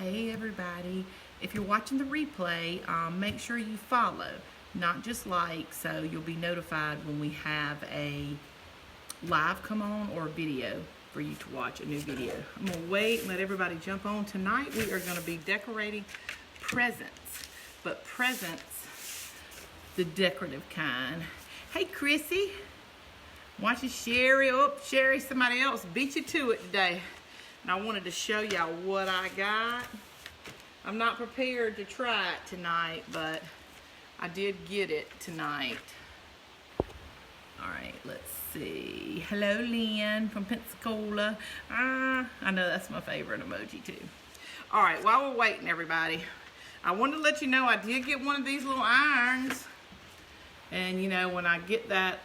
Hey everybody, if you're watching the replay, make sure you follow, not just like, so you'll be notified when we have a live come on or a video for you to watch a new video. I'm gonna wait and let everybody jump on. Tonight we are gonna be decorating presents, but presents the decorative kind. Hey Chrissy, watching Sherry. Oh, Sherry, somebody else beat you to it today. And I wanted to show y'all what I got. I'm not prepared to try it tonight, but I did get it tonight. All right, let's see. Hello, Lynn from Pensacola. I know that's my favorite emoji too. All right, while we're waiting, everybody, I wanted to let you know I did get one of these little irons. And you know, when I get that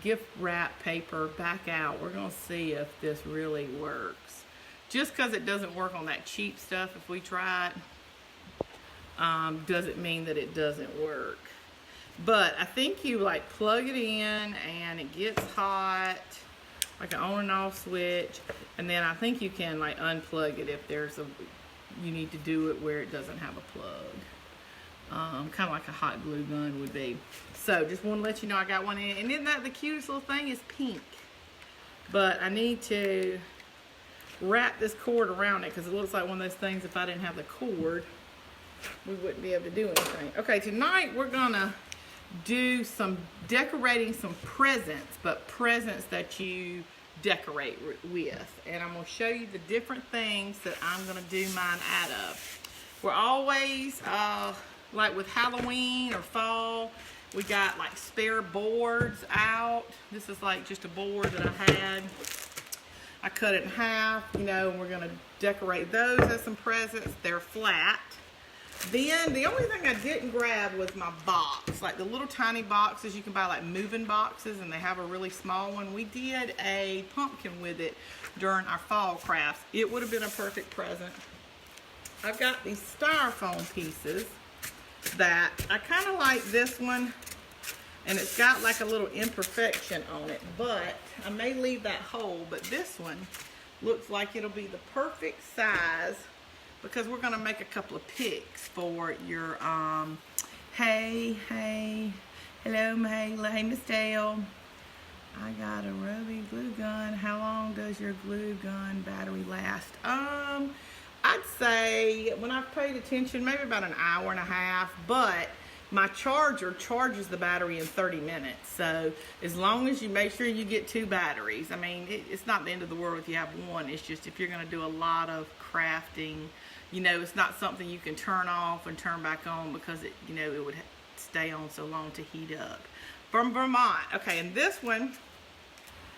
gift wrap paper back out, we're gonna see if this really works. Just because it doesn't work on that cheap stuff, if we try it, doesn't mean that it doesn't work. But I think you like plug it in and it gets hot, like an on and off switch, and then I think you can like unplug it if there's you need to do it where it doesn't have a plug. Kind of like a hot glue gun would be. So just want to let you know I got one in. And isn't that the cutest little thing? Is pink. But I need to wrap this cord around it because it looks like one of those things, if I didn't have the cord, we wouldn't be able to do anything. Okay, tonight we're going to do some decorating some presents, but presents that you decorate with. And I'm going to show you the different things that I'm going to do mine out of. We're always... like with Halloween or fall, we got like spare boards out. This is like just a board that I had. I cut it in half, you know, and we're gonna decorate those as some presents. They're flat. Then the only thing I didn't grab was my box, like the little tiny boxes. You can buy like moving boxes and they have a really small one. We did a pumpkin with it during our fall crafts. It would have been a perfect present. I've got these styrofoam pieces that I kind of like this one, and it's got like a little imperfection on it, but I may leave that whole. But this one looks like it'll be the perfect size because we're going to make a couple of picks for your hey hello Mahela, hey Miss Dale. I got a Roby glue gun. How long does your glue gun battery last? I'd say, when I've paid attention, maybe about an hour and a half, but my charger charges the battery in 30 minutes. So as long as you make sure you get 2 batteries, I mean, it's not the end of the world if you have one. It's just if you're going to do a lot of crafting, you know, it's not something you can turn off and turn back on because it, you know, it would stay on so long to heat up. From Vermont. Okay, and this one,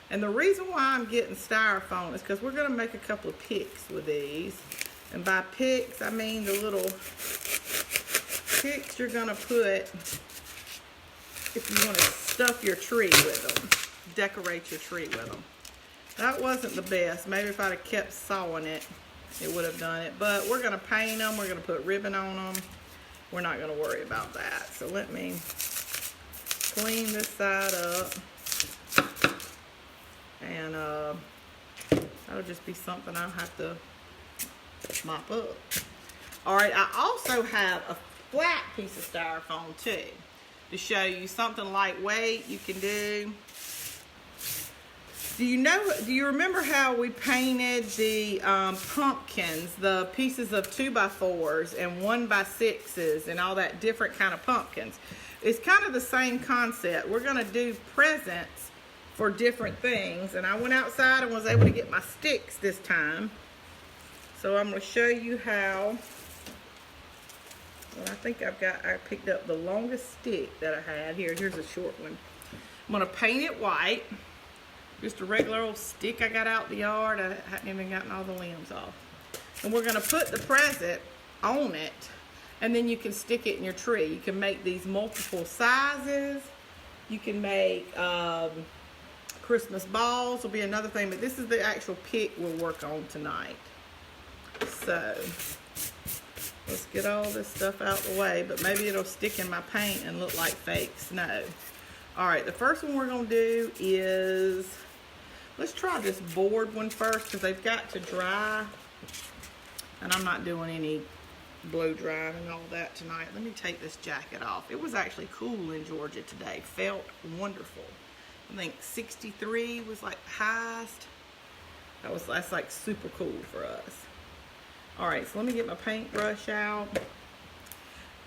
and the reason why I'm getting styrofoam is because we're going to make a couple of picks with these. And by picks, I mean the little picks you're going to put if you want to stuff your tree with them, decorate your tree with them. That wasn't the best. Maybe if I'd have kept sawing it, it would have done it. But we're going to paint them. We're going to put ribbon on them. We're not going to worry about that. So let me clean this side up. And that'll just be something I'll have to mop up. All right, I also have a flat piece of styrofoam too to show you something lightweight you can do. Do you remember how we painted the pumpkins, the pieces of 2x4s and 1x6s and all that different kind of pumpkins? It's kind of the same concept. We're going to do presents for different things, and I went outside and was able to get my sticks this time. So I'm going to show you how. Well, I think I picked up the longest stick that I had. Here's a short one. I'm going to paint it white. Just a regular old stick I got out the yard. I hadn't even gotten all the limbs off. And we're going to put the present on it, and then you can stick it in your tree. You can make these multiple sizes. You can make Christmas balls will be another thing, but this is the actual pick we'll work on tonight. So let's get all this stuff out the way, but maybe it'll stick in my paint and look like fake snow. All right, the first one we're going to do is Let's try this board one first because they've got to dry. And I'm not doing any blow drying and all that tonight. Let me take this jacket off. It was actually cool in Georgia today. Felt wonderful. I think 63 was like highest. That's like super cool for us. All right, so let me get my paintbrush out.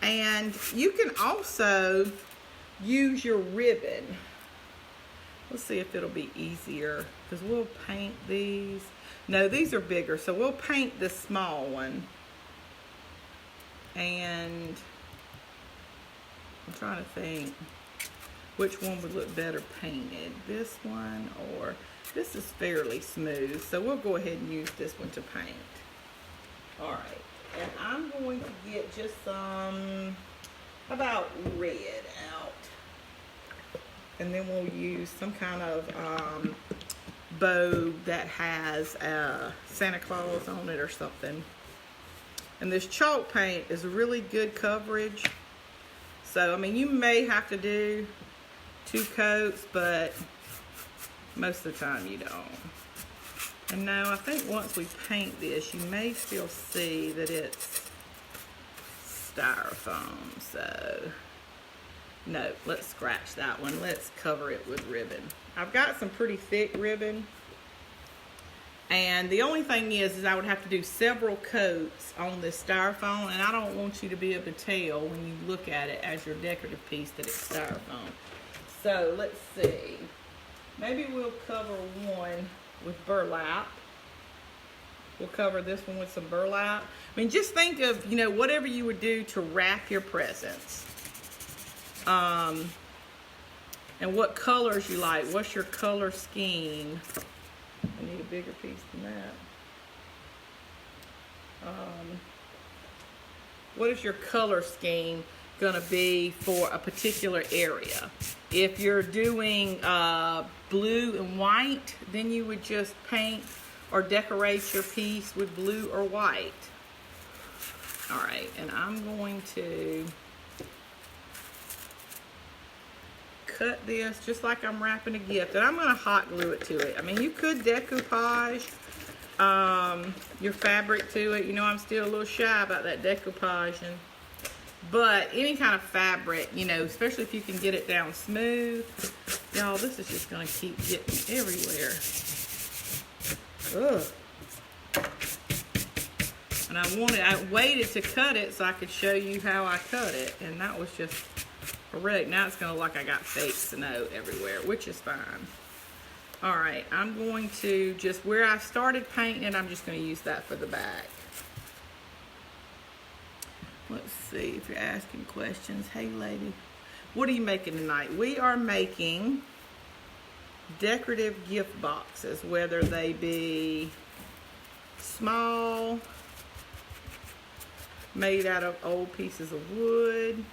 And you can also use your ribbon. Let's see if it'll be easier because we'll paint these. No, these are bigger, so we'll paint the small one. And I'm trying to think which one would look better painted. This one or this is fairly smooth, so we'll go ahead and use this one to paint. All right, and I'm going to get just some about red out. And then we'll use some kind of bow that has Santa Claus on it or something. And this chalk paint is really good coverage. So, I mean, you may have to do 2 coats, but most of the time you don't. And now I think once we paint this, you may still see that it's styrofoam. So, no, let's scratch that one. Let's cover it with ribbon. I've got some pretty thick ribbon. And the only thing is I would have to do several coats on this styrofoam, and I don't want you to be able to tell when you look at it as your decorative piece that it's styrofoam. So let's see. Maybe we'll cover one with burlap. We'll cover this one with some burlap. I mean, just think of, you know, whatever you would do to wrap your presents. And what colors you like. What's your color scheme? I need a bigger piece than that. What is your color scheme gonna be for a particular area? If you're doing blue and white, then you would just paint or decorate your piece with blue or white. All right, and I'm going to cut this just like I'm wrapping a gift, and I'm going to hot glue it to it. I mean, you could decoupage your fabric to it. You know, I'm still a little shy about that decoupaging, but any kind of fabric, you know, especially if you can get it down smooth. Y'all, this is just going to keep getting everywhere. Ugh. And I waited to cut it so I could show you how I cut it, and that was just correct. Now it's going to look like I got fake snow everywhere, which is fine. All right, I'm going to just, where I started painting, I'm just going to use that for the back. Let's see if you're asking questions. Hey, lady, what are you making tonight? We are making decorative gift boxes, whether they be small, made out of old pieces of wood,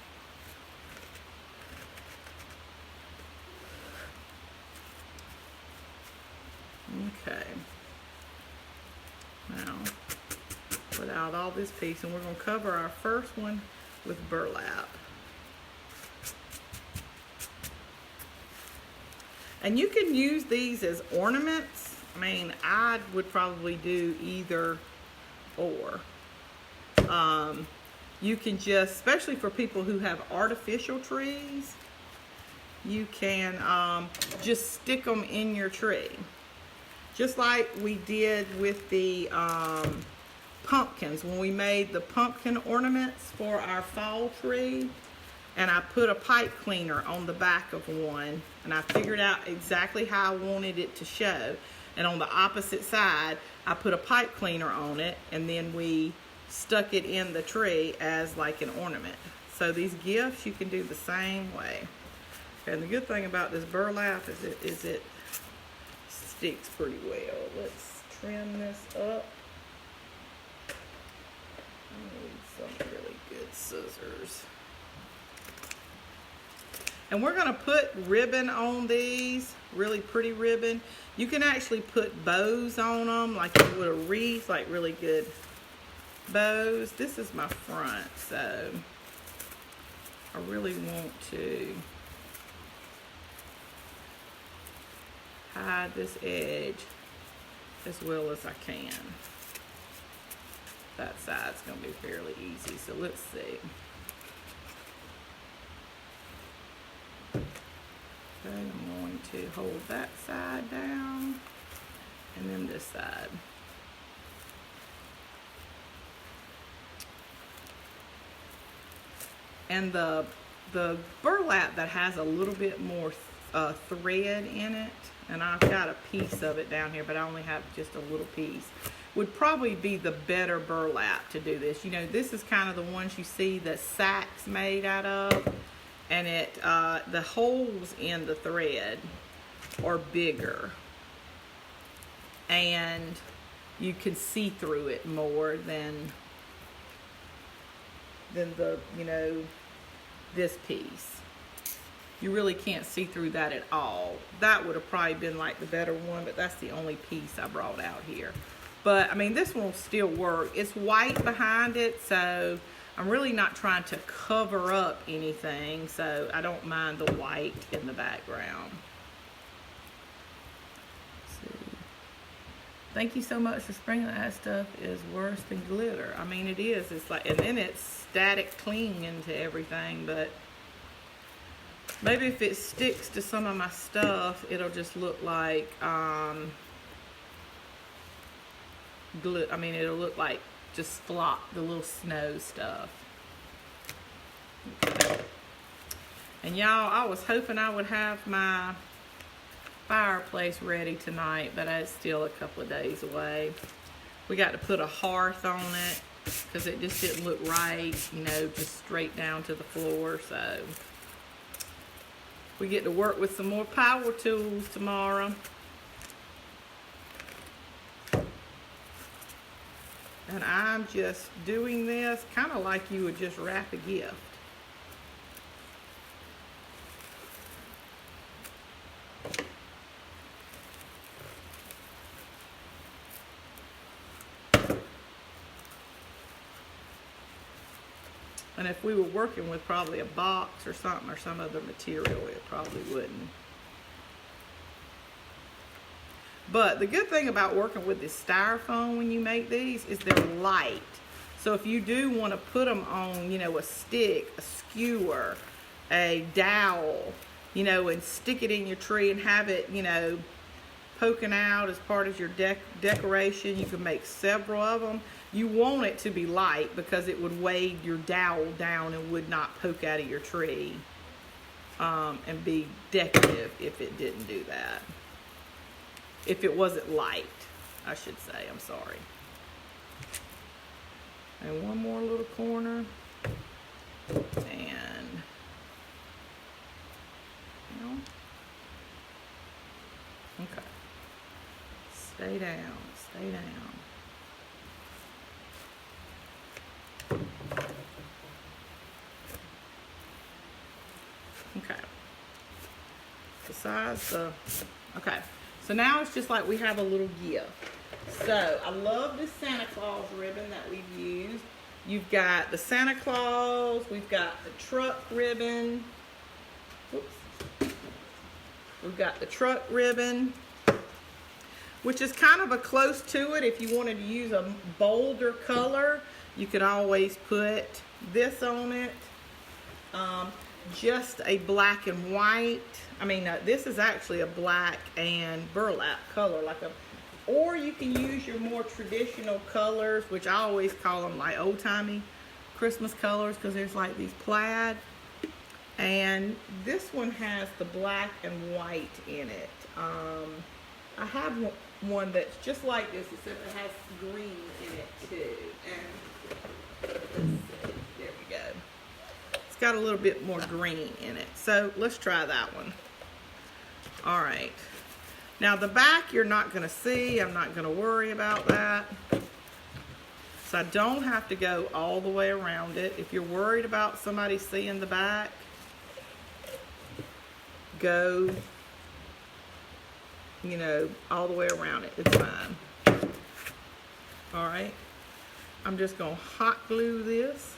okay. Now, put out all this piece, and we're going to cover our first one with burlap. And you can use these as ornaments. I mean, I would probably do either or. You can just, especially for people who have artificial trees, you can just stick them in your tree. Just like we did with the pumpkins, when we made the pumpkin ornaments for our fall tree, and I put a pipe cleaner on the back of one, and I figured out exactly how I wanted it to show. And on the opposite side, I put a pipe cleaner on it, and then we stuck it in the tree as like an ornament. So these gifts, you can do the same way. And the good thing about this burlap is it sticks pretty well. Let's trim this up. I need some really good scissors. And we're going to put ribbon on these, really pretty ribbon. You can actually put bows on them, like you would a wreath, like really good bows. This is my front, so I really want to hide this edge as well as I can. That side's going to be fairly easy, so let's see. Okay, I'm going to hold that side down and then this side. And the burlap that has a little bit more thread in it, and I've got a piece of it down here, but I only have just a little piece, would probably be the better burlap to do this. You know, this is kind of the ones you see that sacks made out of, and it the holes in the thread are bigger, and you can see through it more than the, you know, this piece. You really can't see through that at all. That would have probably been like the better one, but that's the only piece I brought out here. But I mean, this one will still work. It's white behind it, so I'm really not trying to cover up anything, so I don't mind the white in the background. Thank you so much for sprinkling. That stuff is worse than glitter. I mean, it is. It's like, and then it's static clinging to everything, but maybe if it sticks to some of my stuff, it'll just look like, I mean, it'll look like just flop, the little snow stuff. Okay. And y'all, I was hoping I would have my fireplace ready tonight, but it's still a couple of days away. We got to put a hearth on it because it just didn't look right, you know, just straight down to the floor. So we get to work with some more power tools tomorrow. And I'm just doing this kind of like you would just wrap a gift. And if we were working with probably a box or something or some other material, it probably wouldn't. But the good thing about working with this styrofoam when you make these is they're light. So if you do want to put them on, you know, a stick, a skewer, a dowel, you know, and stick it in your tree and have it, you know, poking out as part of your decoration, you can make several of them. You want it to be light because it would weigh your dowel down and would not poke out of your tree and be decorative if it didn't do that. If it wasn't light, I should say. I'm sorry. And one more little corner. And, you know. Okay. Stay down, stay down. Okay. Besides the, okay. So now it's just like we have a little gift. So I love this Santa Claus ribbon that we've used. You've got the Santa Claus, we've got the truck ribbon. Oops. We've got the truck ribbon, which is kind of a close to it. If you wanted to use a bolder color, you could always put this on it. Just a black and white. I mean, this is actually a black and burlap color, or you can use your more traditional colors, which I always call them like old-timey Christmas colors, because there's like these plaid. And this one has the black and white in it. I have one that's just like this, except it has green in it too. And let's see, there we go. It's got a little bit more green in it. So let's try that one. All right. Now the back you're not going to see. I'm not going to worry about that. So I don't have to go all the way around it. If you're worried about somebody seeing the back, go, you know, all the way around it. It's fine. All right. I'm just going to hot glue this.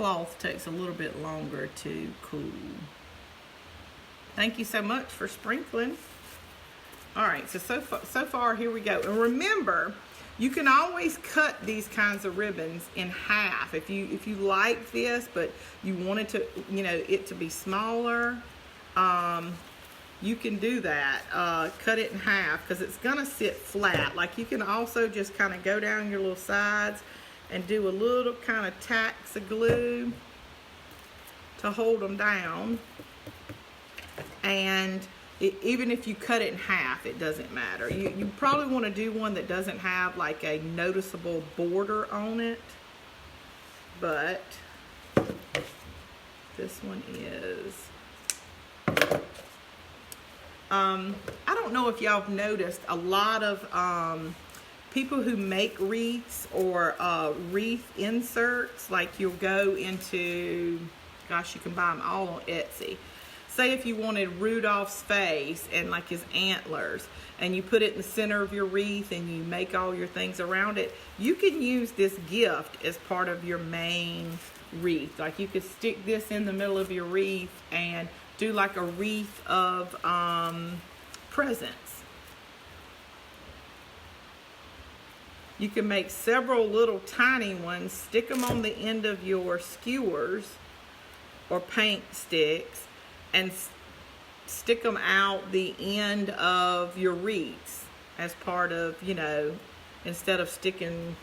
cloth takes a little bit longer to cool. Thank you so much for sprinkling. All right, so far, here we go. And remember, you can always cut these kinds of ribbons in half. If you like this, but you wanted to, it to be smaller, you can do that. Cut it in half because it's gonna sit flat. Like you can also just kind of go down your little sides and do a little kind of tacks of glue to hold them down. And even if you cut it in half, it doesn't matter. You probably want to do one that doesn't have like a noticeable border on it. But this one is... I don't know if y'all have noticed a lot of people who make wreaths or wreath inserts, like you'll go into, gosh, you can buy them all on Etsy. Say if you wanted Rudolph's face and like his antlers, and you put it in the center of your wreath and you make all your things around it, you can use this gift as part of your main wreath. Like you could stick this in the middle of your wreath and do like a wreath of presents. You can make several little tiny ones, stick them on the end of your skewers or paint sticks, and stick them out the end of your wreaths as part of, instead of sticking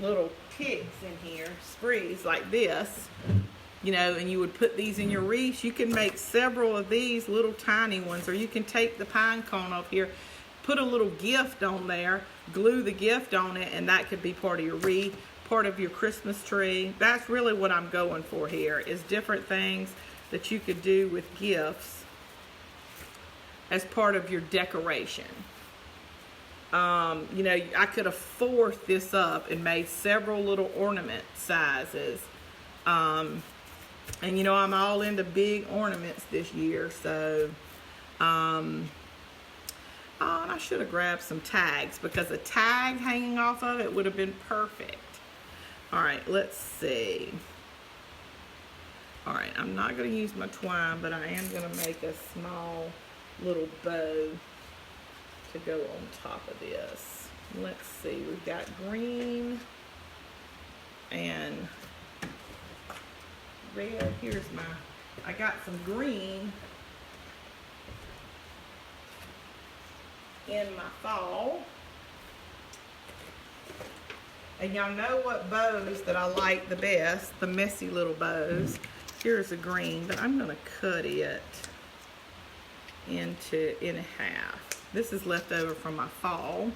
little ticks in here, sprees like this, and you would put these in your wreaths. You can make several of these little tiny ones, or you can take the pine cone off here, put a little gift on there, glue the gift on it, and that could be part of your wreath, part of your Christmas tree. That's really what I'm going for here, is different things that you could do with gifts as part of your decoration. I could have fourthed this up and made several little ornament sizes. And I'm all into big ornaments this year, so and I should have grabbed some tags, because a tag hanging off of it would have been perfect. All right, let's see. All right, I'm not going to use my twine, but I am going to make a small little bow to go on top of this. Let's see, we've got green and red. I got some green in my fall. And y'all know what bows that I like the best, the messy little bows. Here's a green, but I'm gonna cut it in half. This is left over from my fall.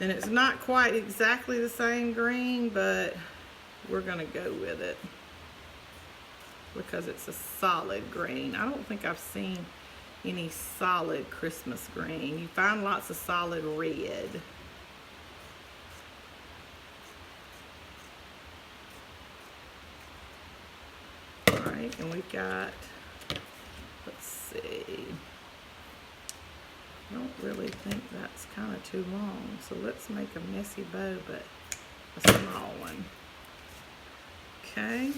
And it's not quite exactly the same green, but we're gonna go with it because it's a solid green. I don't think I've seen any solid Christmas green. You find lots of solid red. All right, and we've got, let's see, I don't really think that's kind of too long, so let's make a messy bow, but a small one. Okay.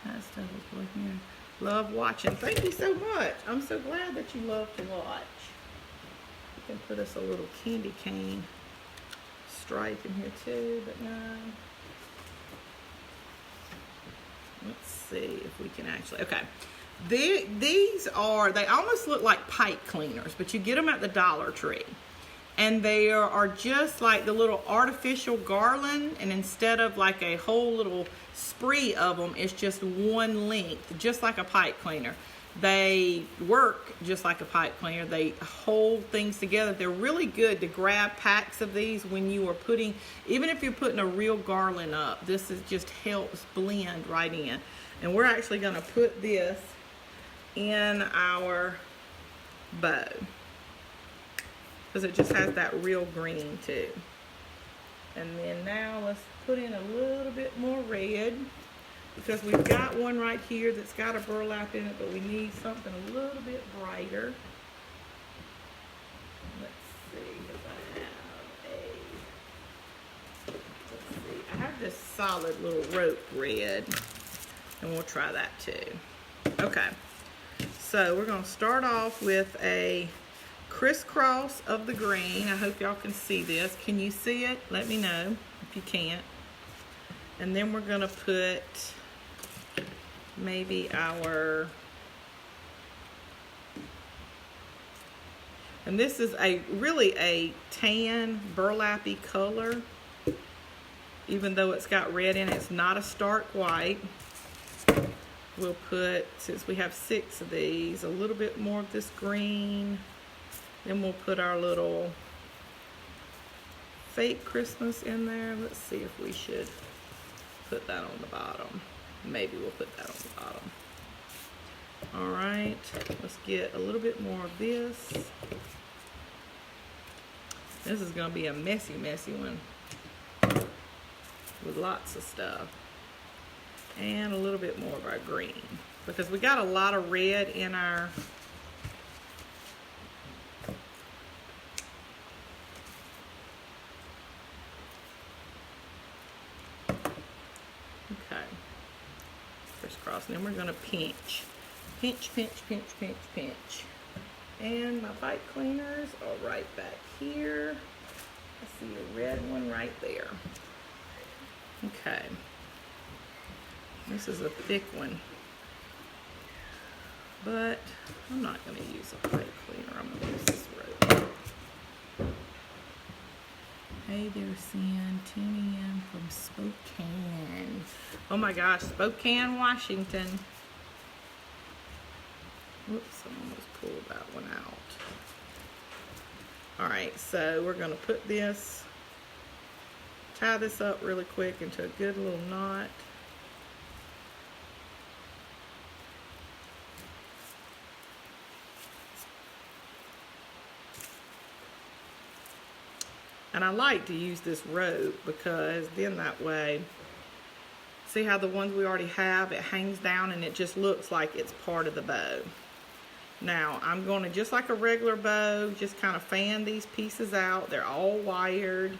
That's double here. Love watching. Thank you so much. I'm so glad that you love to watch. You can put us a little candy cane stripe in here too, but no. Let's see if we can actually, okay. These are, they almost look like pipe cleaners, but you get them at the Dollar Tree. And they are just like the little artificial garland, and instead of like a whole little spree of them, it's just one length, just like a pipe cleaner. They work just like a pipe cleaner. They hold things together. They're really good to grab packs of these when you are putting, even if you're putting a real garland up, this is just helps blend right in. And we're actually gonna put this in our bow, because it just has that real green too. And then now let's put in a little bit more red, because we've got one right here that's got a burlap in it, but we need something a little bit brighter. Let's see if I have this solid little rope red, and we'll try that too. Okay, so we're going to start off with a crisscross of the green. I hope y'all can see this. Can you see it? Let me know if you can't. And then we're going to put maybe our, and this is really a tan burlappy color, even though it's got red in it. It's not a stark white. We'll put, since we have 6 of these, a little bit more of this green. Then we'll put our little fake Christmas in there. Let's see if we should put that on the bottom. Maybe we'll put that on the bottom. All right, let's get a little bit more of this. This is gonna be a messy one with lots of stuff. And a little bit more of our green, because we got a lot of red in our crisscross. And then we're going to pinch. Pinch. And my bike cleaners are right back here. I see a red one right there. Okay. This is a thick one, but I'm not going to use a bike cleaner. I'm going to use this rope. Hey there, Sin. Tuning in from Spokane. Oh my gosh, Spokane, Washington. Whoops, I almost pulled that one out. All right, so we're going to put this, tie this up really quick into a good little knot. And I like to use this rope, because then that way, see how the ones we already have, it hangs down and it just looks like it's part of the bow. Now, I'm going to, just like a regular bow, just kind of fan these pieces out. They're all wired,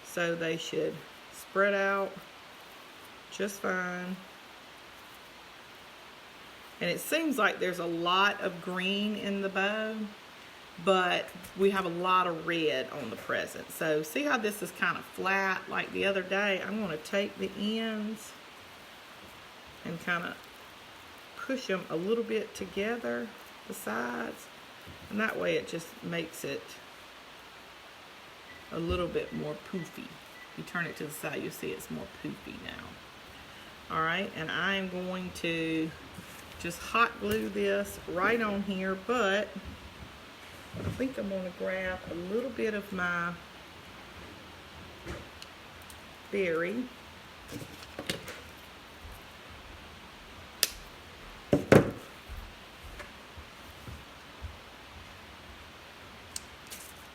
so they should spread out just fine. And it seems like there's a lot of green in the bow, but we have a lot of red on the present. So see how this is kind of flat like the other day? I'm going to take the ends and kind of push them a little bit together, the sides, and that way it just makes it a little bit more poofy. You turn it to the side, you'll see it's more poofy now. All right, and I'm going to just hot glue this right on here, but I think I'm going to grab a little bit of my berry.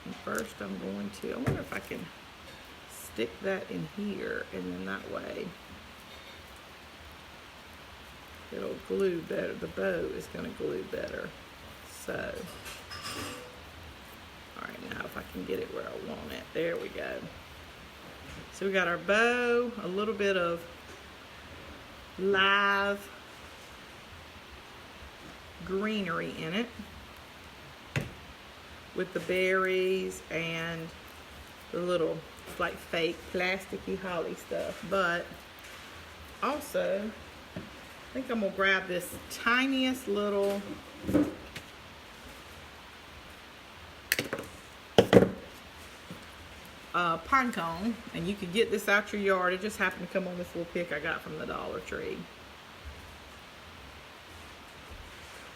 And first I'm going to, I wonder if I can stick that in here, and then that way it'll glue better. The bow is going to glue better. So, all right, now if I can get it where I want it. There we go. So we got our bow, a little bit of live greenery in it with the berries and the little, like fake plasticky holly stuff. But also, I think I'm gonna grab this tiniest little pine cone, and you can get this out your yard. It just happened to come on this little pick I got from the Dollar Tree.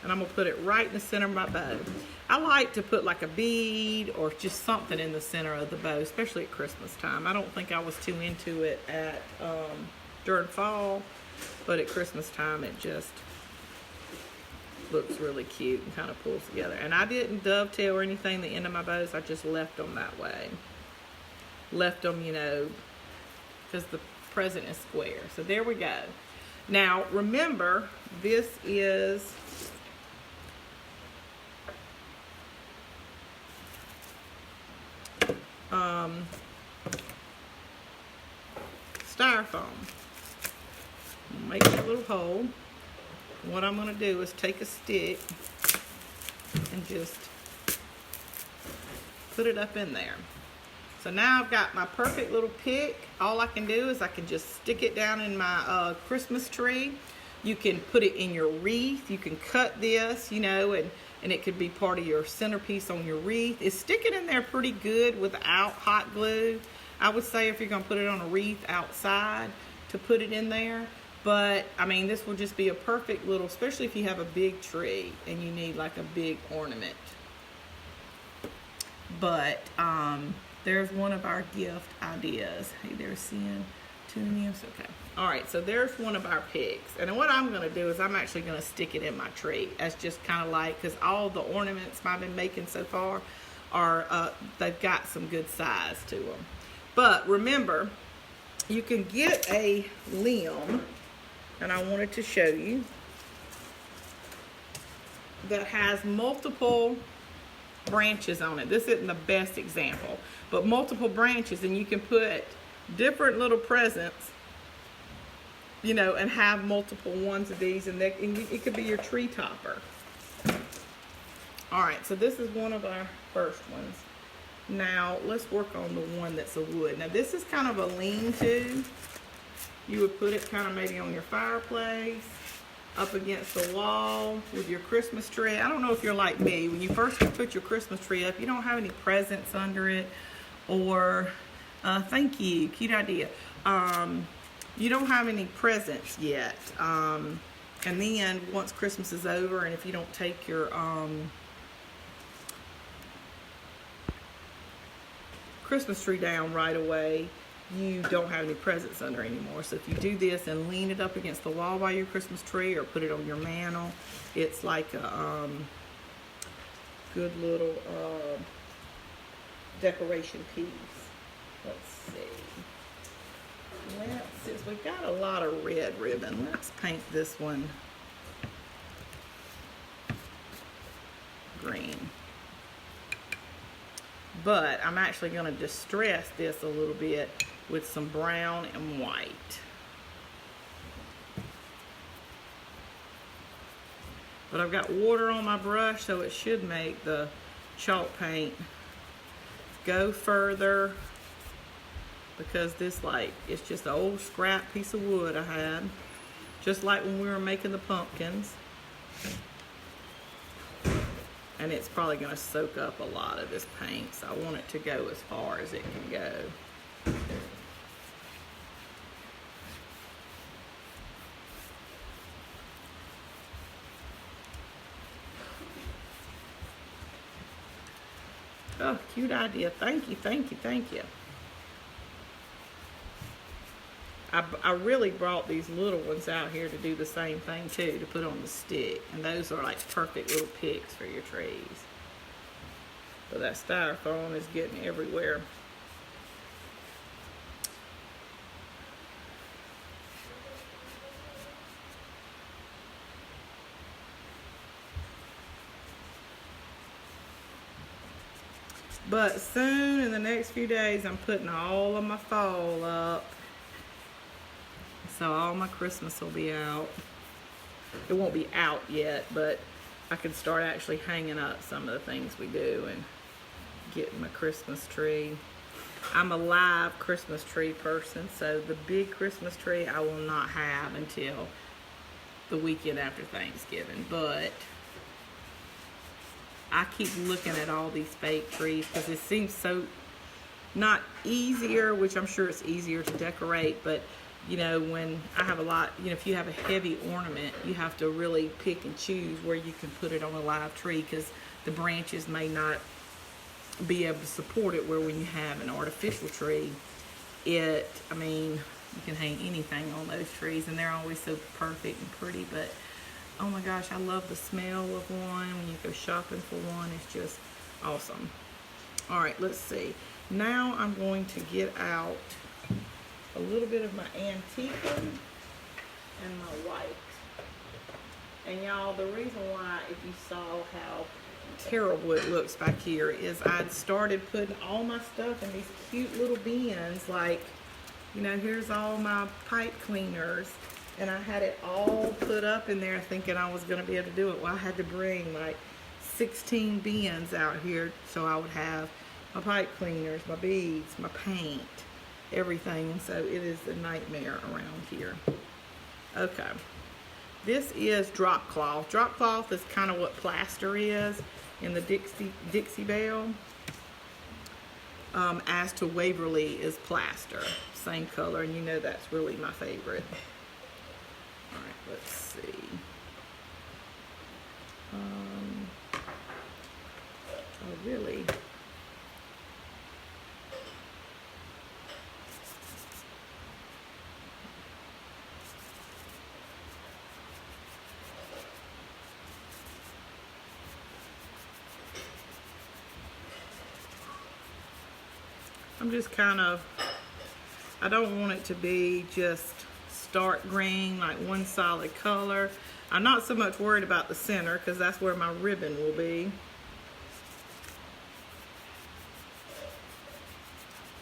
And I'm gonna put it right in the center of my bow. I like to put like a bead or just something in the center of the bow, especially at Christmas time. I don't think I was too into it at during fall, but at Christmas time it just looks really cute and kind of pulls together. And I didn't dovetail or anything the end of my bows. I just left them that way. left them, you know, because the present is square. So there we go. Now remember, this is styrofoam. Make that little hole. What I'm going to do is take a stick and just put it up in there. So now I've got my perfect little pick. All I can do is I can just stick it down in my Christmas tree. You can put it in your wreath. You can cut this, you know, and it could be part of your centerpiece on your wreath. It's sticking in there pretty good without hot glue. I would say if you're going to put it on a wreath outside to put it in there. But, I mean, this will just be a perfect little, especially if you have a big tree and you need like a big ornament. But, there's one of our gift ideas. Hey, there's Sin Tunius. Okay. All right, so there's one of our picks. And what I'm going to do is I'm actually going to stick it in my tree. That's just kind of like, because all the ornaments I've been making so far are, they've got some good size to them. But remember, you can get a limb, and I wanted to show you, that has multiple branches on it. This isn't the best example, but multiple branches, and you can put different little presents, you know, and have multiple ones of these, and it could be your tree topper. All right, so this is one of our first ones. Now let's work on the one that's a wood. Now this is kind of a lean-to. You would put it kind of maybe on your fireplace, up against the wall with your Christmas tree. I don't know if you're like me. When you first put your Christmas tree up, you don't have any presents under it, or thank you, cute idea. You don't have any presents yet. And then once Christmas is over, and if you don't take your Christmas tree down right away, you don't have any presents under anymore. So if you do this and lean it up against the wall by your Christmas tree, or put it on your mantle, it's like a good little decoration piece. Let's see. Since we've got a lot of red ribbon, let's paint this one green. But I'm actually going to distress this a little bit with some brown and white. But I've got water on my brush, so it should make the chalk paint go further, because this, like, it's just an old scrap piece of wood I had, just like when we were making the pumpkins. And it's probably going to soak up a lot of this paint, so I want it to go as far as it can go. Oh, cute idea. Thank you, thank you, thank you. I really brought these little ones out here to do the same thing too, to put on the stick. And those are like perfect little picks for your trees. But that styrofoam is getting everywhere. But soon, in the next few days, I'm putting all of my fall up. So all my Christmas will be out. It won't be out yet, but I can start actually hanging up some of the things we do and getting my Christmas tree. I'm a live Christmas tree person, so the big Christmas tree I will not have until the weekend after Thanksgiving. But I keep looking at all these fake trees because it seems so not easier, which I'm sure it's easier to decorate, but you know, when I have a lot, you know, if you have a heavy ornament, you have to really pick and choose where you can put it on a live tree, because the branches may not be able to support it, where when you have an artificial tree, I mean, you can hang anything on those trees, and they're always so perfect and pretty. But oh my gosh, I love the smell of one when you go shopping for one. It's just awesome. All right, let's see. Now I'm going to get out a little bit of my Antiquin and my white. And y'all, the reason why, if you saw how terrible it looks back here, is I'd started putting all my stuff in these cute little bins. Like, you know, here's all my pipe cleaners. And I had it all put up in there thinking I was going to be able to do it. Well, I had to bring like 16 bins out here so I would have my pipe cleaners, my beads, my paint, everything. And so it is a nightmare around here. Okay. This is drop cloth. Drop cloth is kind of what plaster is in the Dixie Belle. As to Waverly is plaster. Same color, and you know that's really my favorite. Alright, let's see. Oh, really? I'm just kind of, I don't want it to be just stark green, like one solid color. I'm not so much worried about the center because that's where my ribbon will be.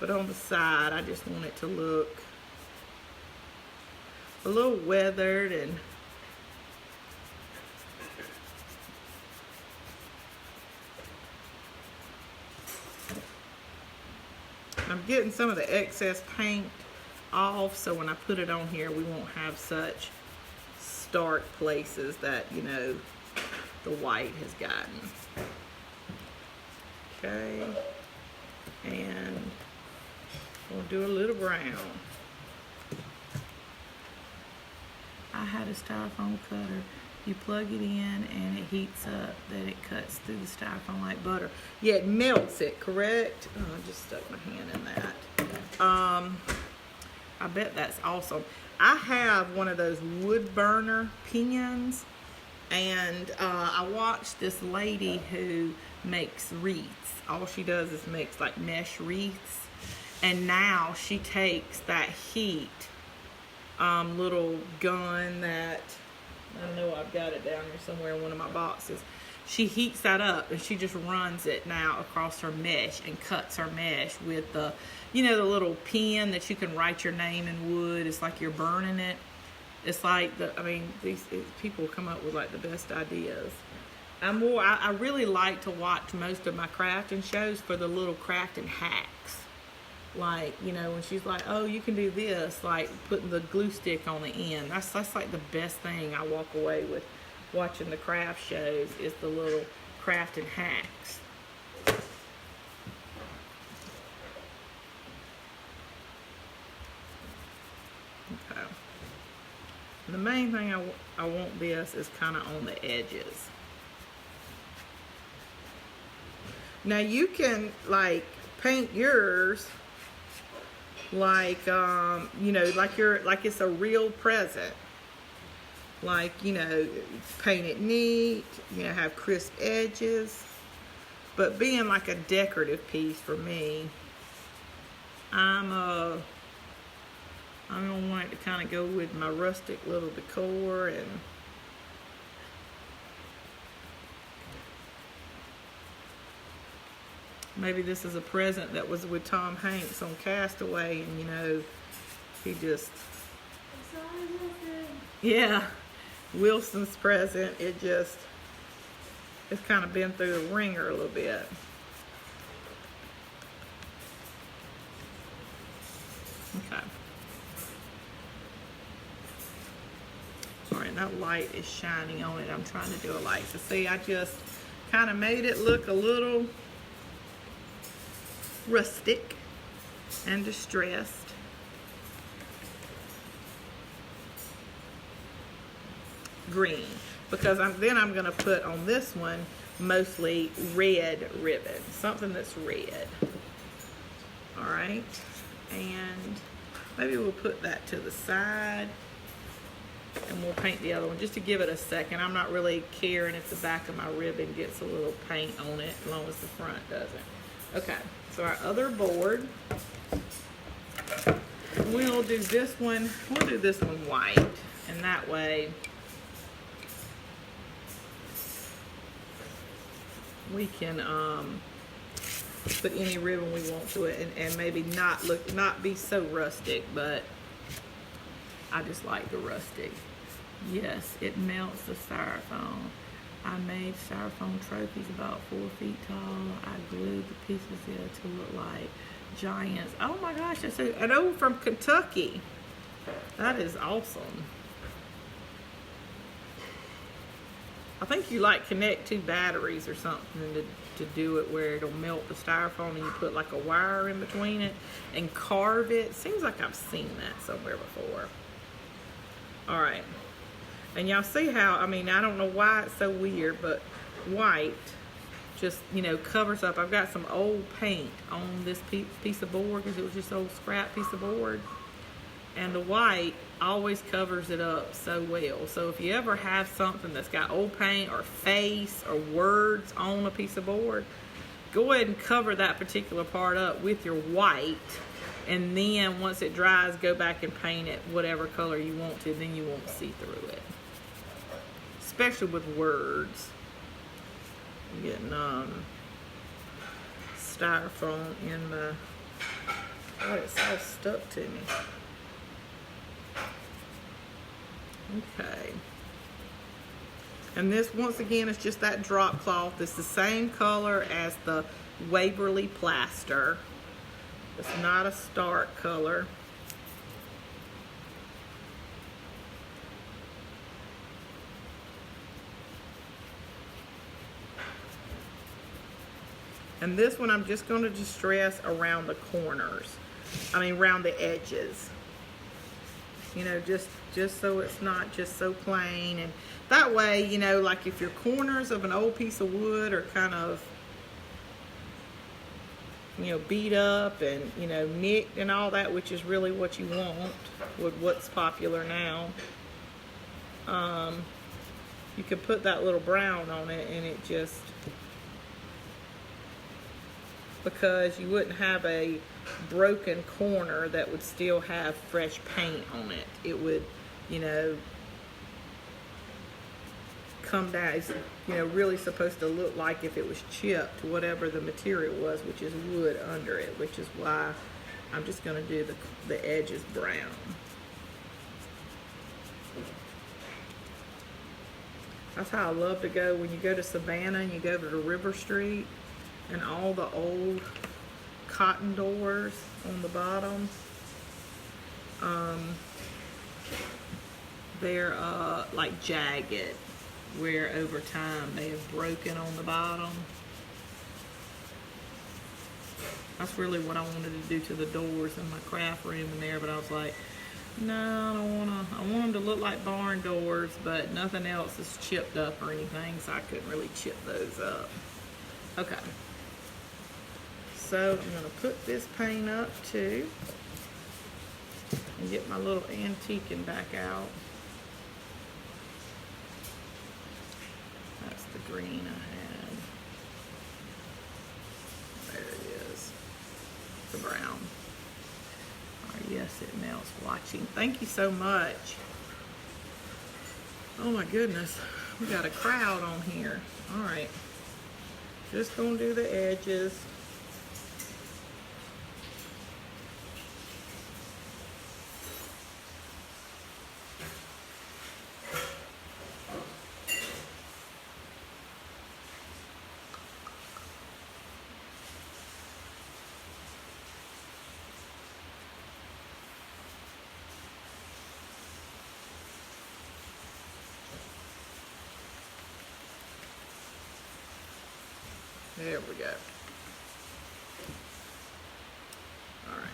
But on the side, I just want it to look a little weathered and I'm getting some of the excess paint off, so when I put it on here, we won't have such stark places that, you know, the white has gotten. Okay, and we'll do a little brown. I had a styrofoam cutter. You plug it in and it heats up, then it cuts through the styrofoam like butter. Yeah, it melts it, correct? Oh, I just stuck my hand in that. I bet that's awesome. I have one of those wood burner pins, and I watched this lady who makes wreaths. All she does is makes like mesh wreaths, and now she takes that heat little gun that, I know I've got it down here somewhere in one of my boxes. She heats that up and she just runs it now across her mesh and cuts her mesh with the, you know, the little pen that you can write your name in wood. It's like you're burning it. It's like I mean, these people come up with like the best ideas. I really like to watch most of my crafting shows for the little crafting hacks. Like, you know, when she's like, oh, you can do this, like putting the glue stick on the end. That's like the best thing I walk away with watching the craft shows, is the little crafting hacks. Okay. The main thing I want this is kind of on the edges. Now you can like paint yours like you know, like it's a real present. Like, you know, paint it neat, you know, have crisp edges. But being like a decorative piece for me, I'm gonna want it to kind of go with my rustic little decor. And maybe this is a present that was with Tom Hanks on Castaway, and you know, he just, yeah, Wilson's present, it's kind of been through the ringer a little bit. Okay. Alright, that light is shining on it. I'm trying to do a light. So see, I just kind of made it look a little rustic and distressed. Green, because then I'm going to put on this one mostly red ribbon, something that's red. All right, and maybe we'll put that to the side, and we'll paint the other one just to give it a second. I'm not really caring if the back of my ribbon gets a little paint on it, as long as the front doesn't. Okay, so our other board, we'll do this one white, and that way we can put any ribbon we want to it, and maybe not be so rustic, but I just like the rustic. Yes, it melts the styrofoam. I made styrofoam trophies about 4 feet tall. I glued the pieces there to look like giants. Oh my gosh, that's an old from Kentucky. That is awesome. I think you like connect 2 batteries or something to do it where it'll melt the styrofoam, and you put like a wire in between it and carve it. Seems like I've seen that somewhere before. All right. And y'all see how, I mean, I don't know why it's so weird, but white just, you know, covers up. I've got some old paint on this piece of board because it was just an old scrap piece of board. And the white always covers it up so well. So if you ever have something that's got old paint or face or words on a piece of board, go ahead and cover that particular part up with your white. And then once it dries, go back and paint it whatever color you want to. Then you won't see through it. Especially with words. I'm getting styrofoam in the, oh, it's all stuck to me. Okay. And this, once again, is just that drop cloth. It's the same color as the Waverly plaster. It's not a stark color. And this one I'm just going to distress around the corners. I mean, around the edges. You know, just so it's not just so plain. And that way, you know, like if your corners of an old piece of wood are kind of, you know, beat up and, you know, nicked and all that, which is really what you want with what's popular now. You could put that little brown on it and it just, because you wouldn't have a broken corner that would still have fresh paint on it. It would, you know, come down. It's, you know, really supposed to look like if it was chipped, whatever the material was, which is wood under it, which is why I'm just going to do the edges brown. That's how I love to go when you go to Savannah and you go to the River Street and all the old cotton doors on the bottom. They're like jagged, where over time they have broken on the bottom. That's really what I wanted to do to the doors in my craft room in there, but I was like, no, I don't wanna. I want them to look like barn doors, but nothing else is chipped up or anything, so I couldn't really chip those up. Okay. So I'm gonna put this paint up too, and get my little antiquing back out. That's the green I had. There it is. The brown. Oh, yes, it melts watching. Thank you so much. Oh my goodness. We got a crowd on here. All right. Just gonna do the edges. There we go. All right.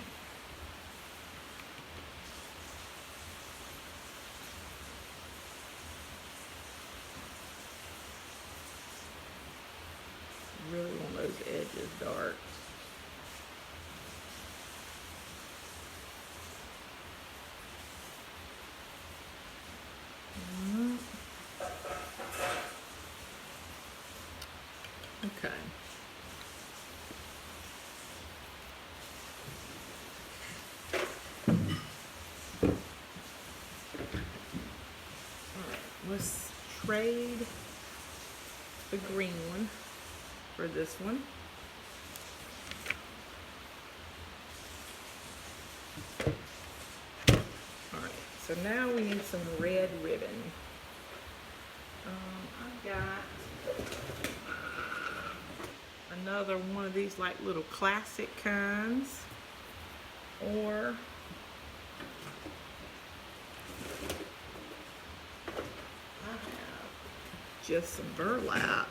Really want those edges dark. Okay. let's trade the green one for this one. Alright, so now we need some red ribbon. I've got another one of these like little classic kinds, or I have just some burlap.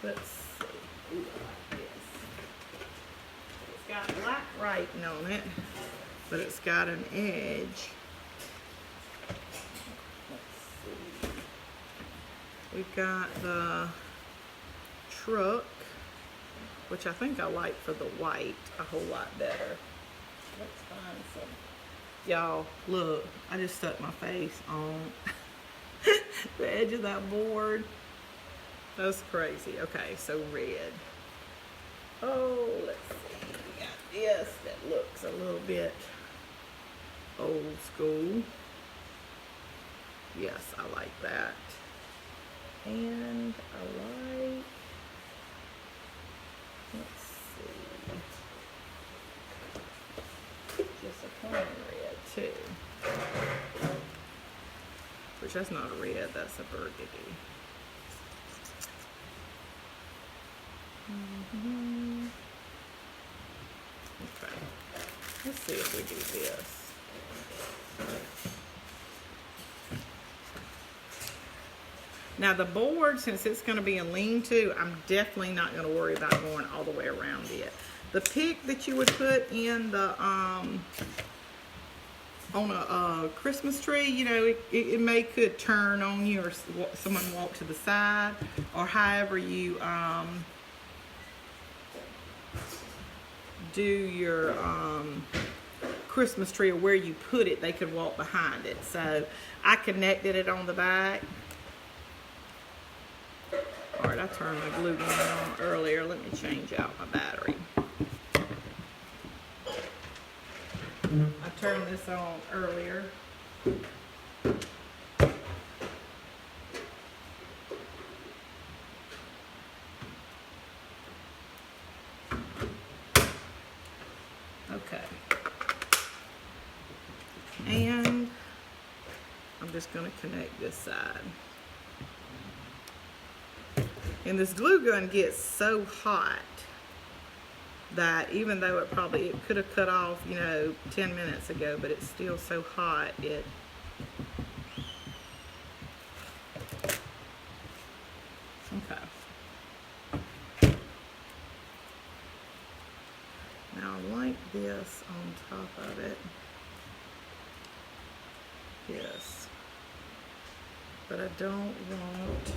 Let's see. Ooh, I like this. It's got black writing on it, but it's got an edge. We've got the truck, which I think I like for the white a whole lot better. Let's find some. Y'all, look, I just stuck my face on the edge of that board. That's crazy. Okay, so red. Oh, let's see. We got this that looks a little bit old school. Yes, I like that. And I like, let's see, just a plain red too. Which that's not a red, that's a burgundy. Okay, let's see if we do this. Now the board, since it's going to be a lean-to, I'm definitely not going to worry about going all the way around it. The pick that you would put in the on a Christmas tree, you know, it could turn on you, or someone walk to the side, or however you do your Christmas tree, or where you put it, they could walk behind it. So I connected it on the back. Alright, I turned my glue gun on earlier. Let me change out my battery. I turned this on earlier. Okay. And I'm just going to connect this side. And this glue gun gets so hot that even though it could have cut off, you know, 10 minutes ago, but it's still so hot, it okay. Now I like this on top of it. Yes. But I don't want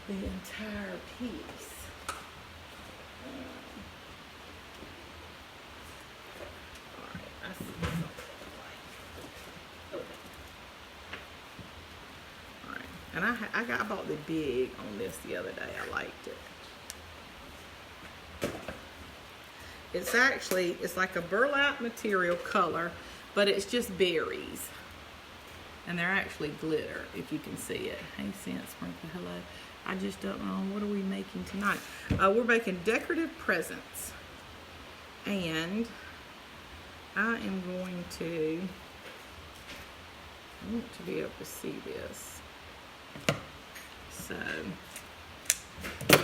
the entire piece. Alright, I see something like. Okay. Alright, and I bought the big on this the other day. I liked it. It's like a burlap material color, but it's just berries. And they're actually glitter, if you can see it. Hey, Scent Sprinkle, hello. I just don't know, what are we making tonight? We're making decorative presents. And I am going to, I want to be able to see this. So, I'm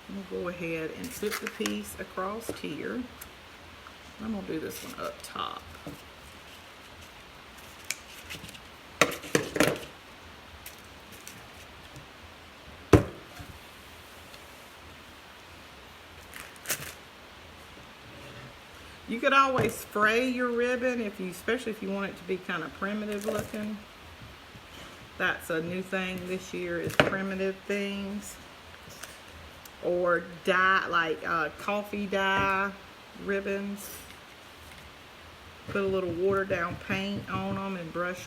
going to go ahead and put the piece across here. I'm going to do this one up top. You could always spray your ribbon, especially if you want it to be kind of primitive looking. That's a new thing this year, is primitive things. Or dye, like coffee dye ribbons. Put a little watered down paint on them and brush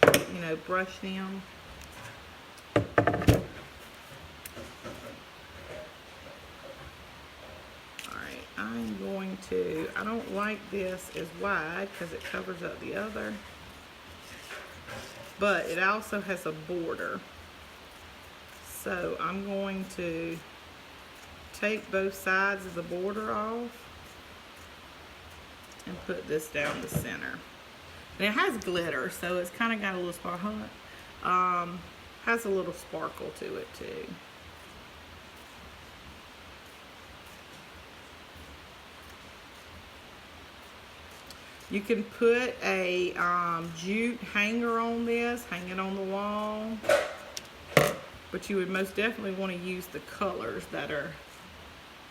them. Alright, I'm going to, I don't like this as wide because it covers up the other, but it also has a border. So I'm going to take both sides of the border off and put this down the center. And it has glitter, so it's kind of got a little sparkle. Has a little sparkle to it too. You can put a jute hanger on this, hang it on the wall, but you would most definitely want to use the colors that are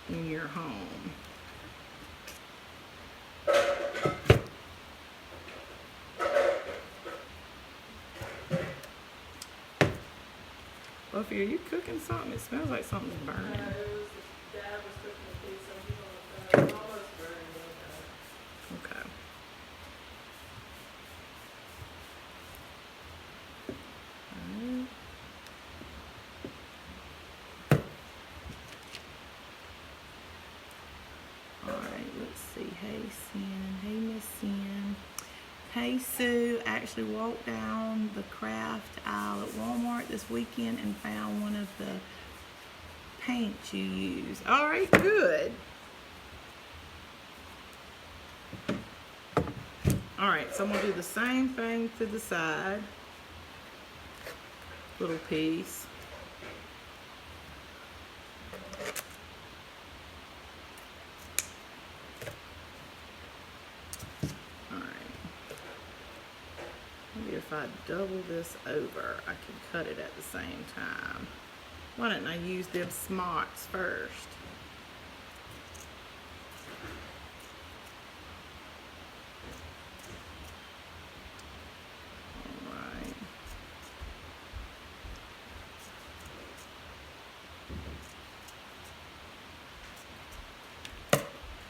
in your home. Buffy, are you cooking something? It smells like something's burning. Dad was cooking a pizza. He's almost burned. Okay. Alright, let's see. Hey, Sin. Hey, Miss Sin. Hey, Sue. Actually walked down the craft aisle at Walmart this weekend and found one of the paints you use. Alright, good. Alright, so I'm going to do the same thing to the side. Little piece. Maybe if I double this over, I can cut it at the same time. Why didn't I use them smarts first? Alright.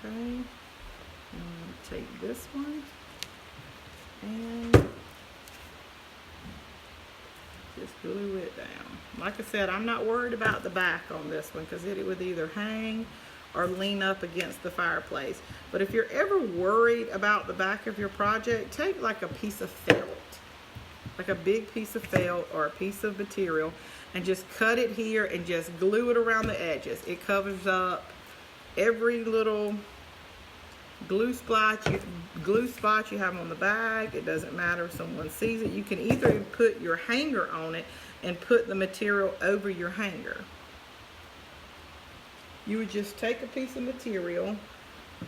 Okay. I'm going to take this one and just glue it down. Like I said, I'm not worried about the back on this one because it would either hang or lean up against the fireplace. But if you're ever worried about the back of your project, take like a piece of felt, like a big piece of felt or a piece of material, and just cut it here and just glue it around the edges. It covers up every little glue spot you have on the bag. It doesn't matter if someone sees it. You can either put your hanger on it and put the material over your hanger. You would just take a piece of material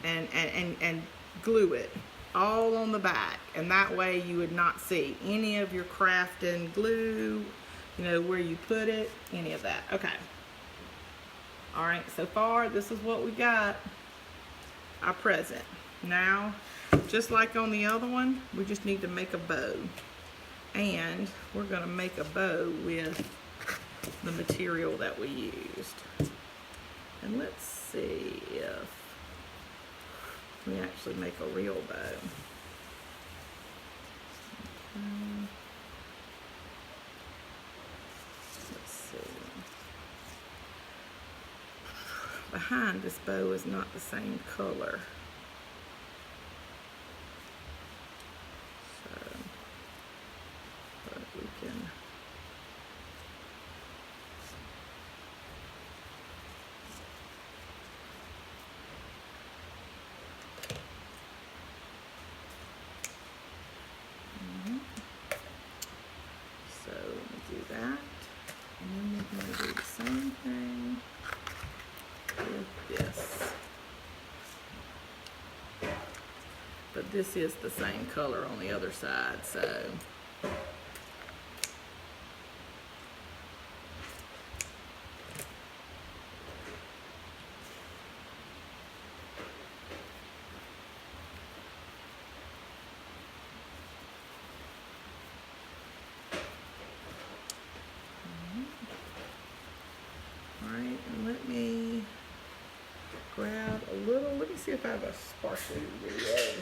and glue it all on the back, and that way you would not see any of your crafting glue, you know, where you put it, any of that. Okay. All right, so far this is what we got. Our present. Now, just like on the other one, we just need to make a bow. And we're going to make a bow with the material that we used. And let's see if we actually make a real bow. Okay. Let's see. Behind this bow is not the same color. So, but we can so we'll do that. And then we're going to do the same thing with this. But this is the same color on the other side, so alright, and let me grab a little, let me see if I have a sparkly red.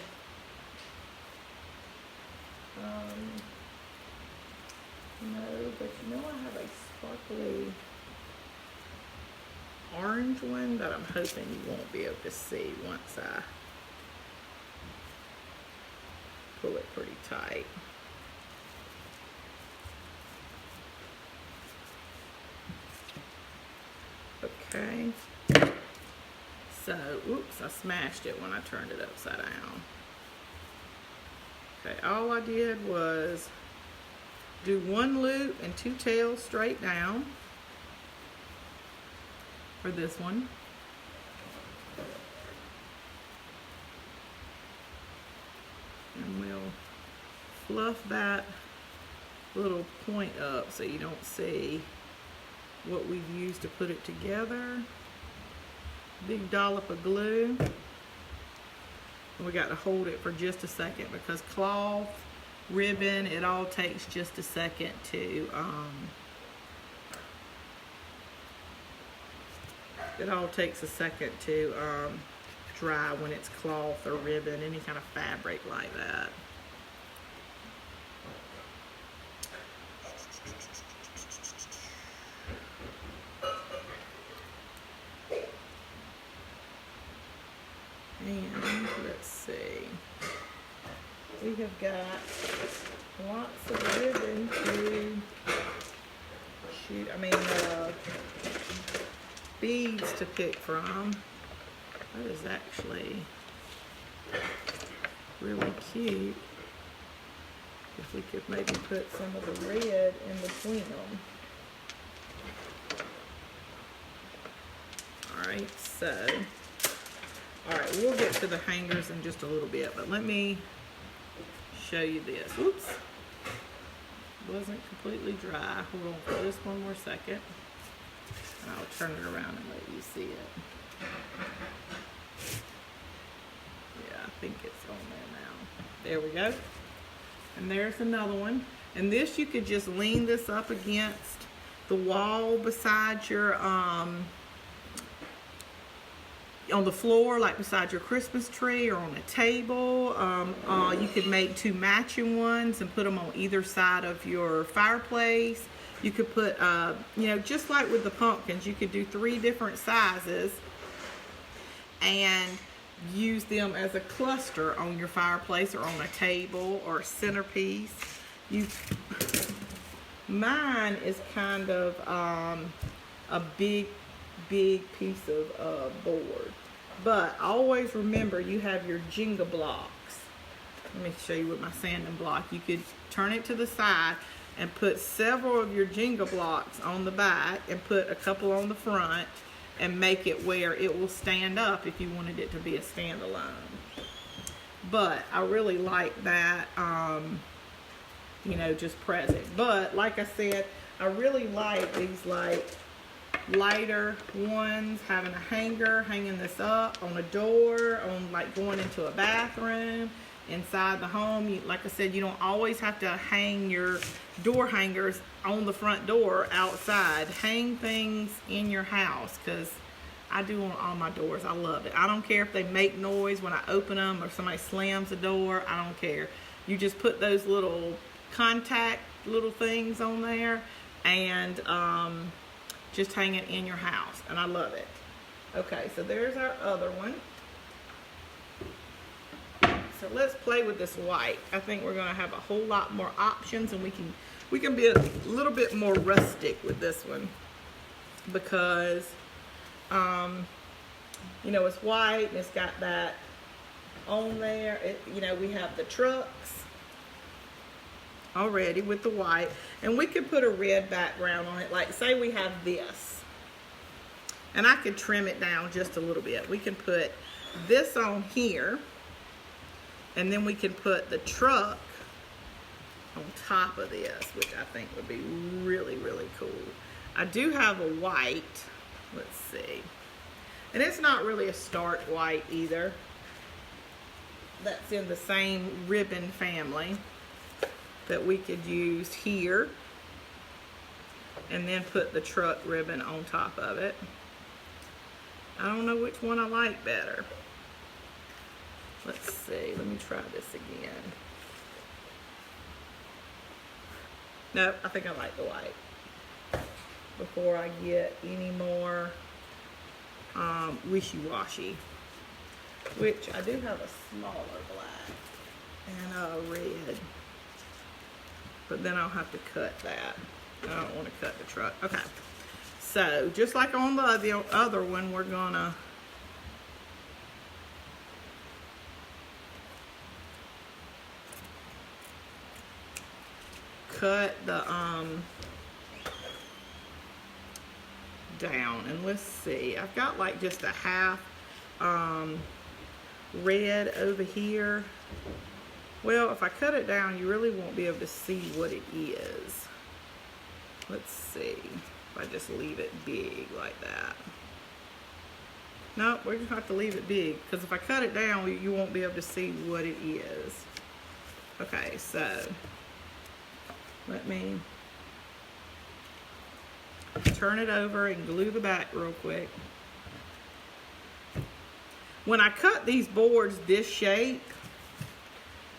No, but you know I have a sparkly orange one that I'm hoping you won't be able to see once I pull it pretty tight. Okay. So, oops, I smashed it when I turned it upside down. Okay, all I did was do one loop and 2 tails straight down for this one. And we'll fluff that little point up so you don't see what we've used to put it together. Big dollop of glue. And we got to hold it for just a second because cloth, ribbon, it all takes just a second to dry when it's cloth or ribbon, any kind of fabric like that. And let's see, we have got lots of ribbon to shoot, beads to pick from. That is actually really cute. If we could maybe put some of the red in between them. Alright, so, alright, we'll get to the hangers in just a little bit, but let me show you this. Oops. Wasn't completely dry. Hold on for just one more second. And I'll turn it around and let you see it. Yeah, I think it's on there now. There we go. And there's another one. And this, you could just lean this up against the wall beside your, on the floor, like beside your Christmas tree or on a table. You could make 2 matching ones and put them on either side of your fireplace. You could put, just like with the pumpkins, you could do 3 different sizes and use them as a cluster on your fireplace or on a table or a centerpiece. Mine is kind of a big piece of board. But always remember, you have your Jenga blocks. Let me show you with my sanding block. You could turn it to the side and put several of your Jenga blocks on the back and put a couple on the front and make it where it will stand up if you wanted it to be a standalone. But I really like that, just present. But like I said, I really like these lighter ones, having a hanger, hanging this up on a door, on going into a bathroom, inside the home. Like I said, you don't always have to hang your door hangers on the front door outside. Hang things in your house, because I do on all my doors. I love it. I don't care if they make noise when I open them or somebody slams the door. I don't care. You just put those little contact little things on there and just hang it in your house, and I love it. Okay, so there's our other one. So let's play with this white. I think we're gonna have a whole lot more options, and we can be a little bit more rustic with this one because it's white and it's got that on there. We have the trucks already with the white, and we could put a red background on it. Like, say we have this, and I could trim it down just a little bit. We can put this on here, and then we can put the truck on top of this, which I think would be really, really cool. I do have a white, let's see, and it's not really a starch white either. That's in the same ribbon family that we could use here, and then put the truck ribbon on top of it. I don't know which one I like better. Let's see, let me try this again. No, I think I like the white before I get any more wishy-washy, which I do have a smaller black. and red. But then I'll have to cut that. I don't want to cut the truck. Okay. So just like on the other one, we're gonna cut the down, and let's see, I've got like just a half red over here. Well, if I cut it down, you really won't be able to see what it is. Let's see if I just leave it big like that. Nope, we're just gonna have to leave it big, because if I cut it down, you won't be able to see what it is. Okay, so let me turn it over and glue the back real quick. When I cut these boards this shape,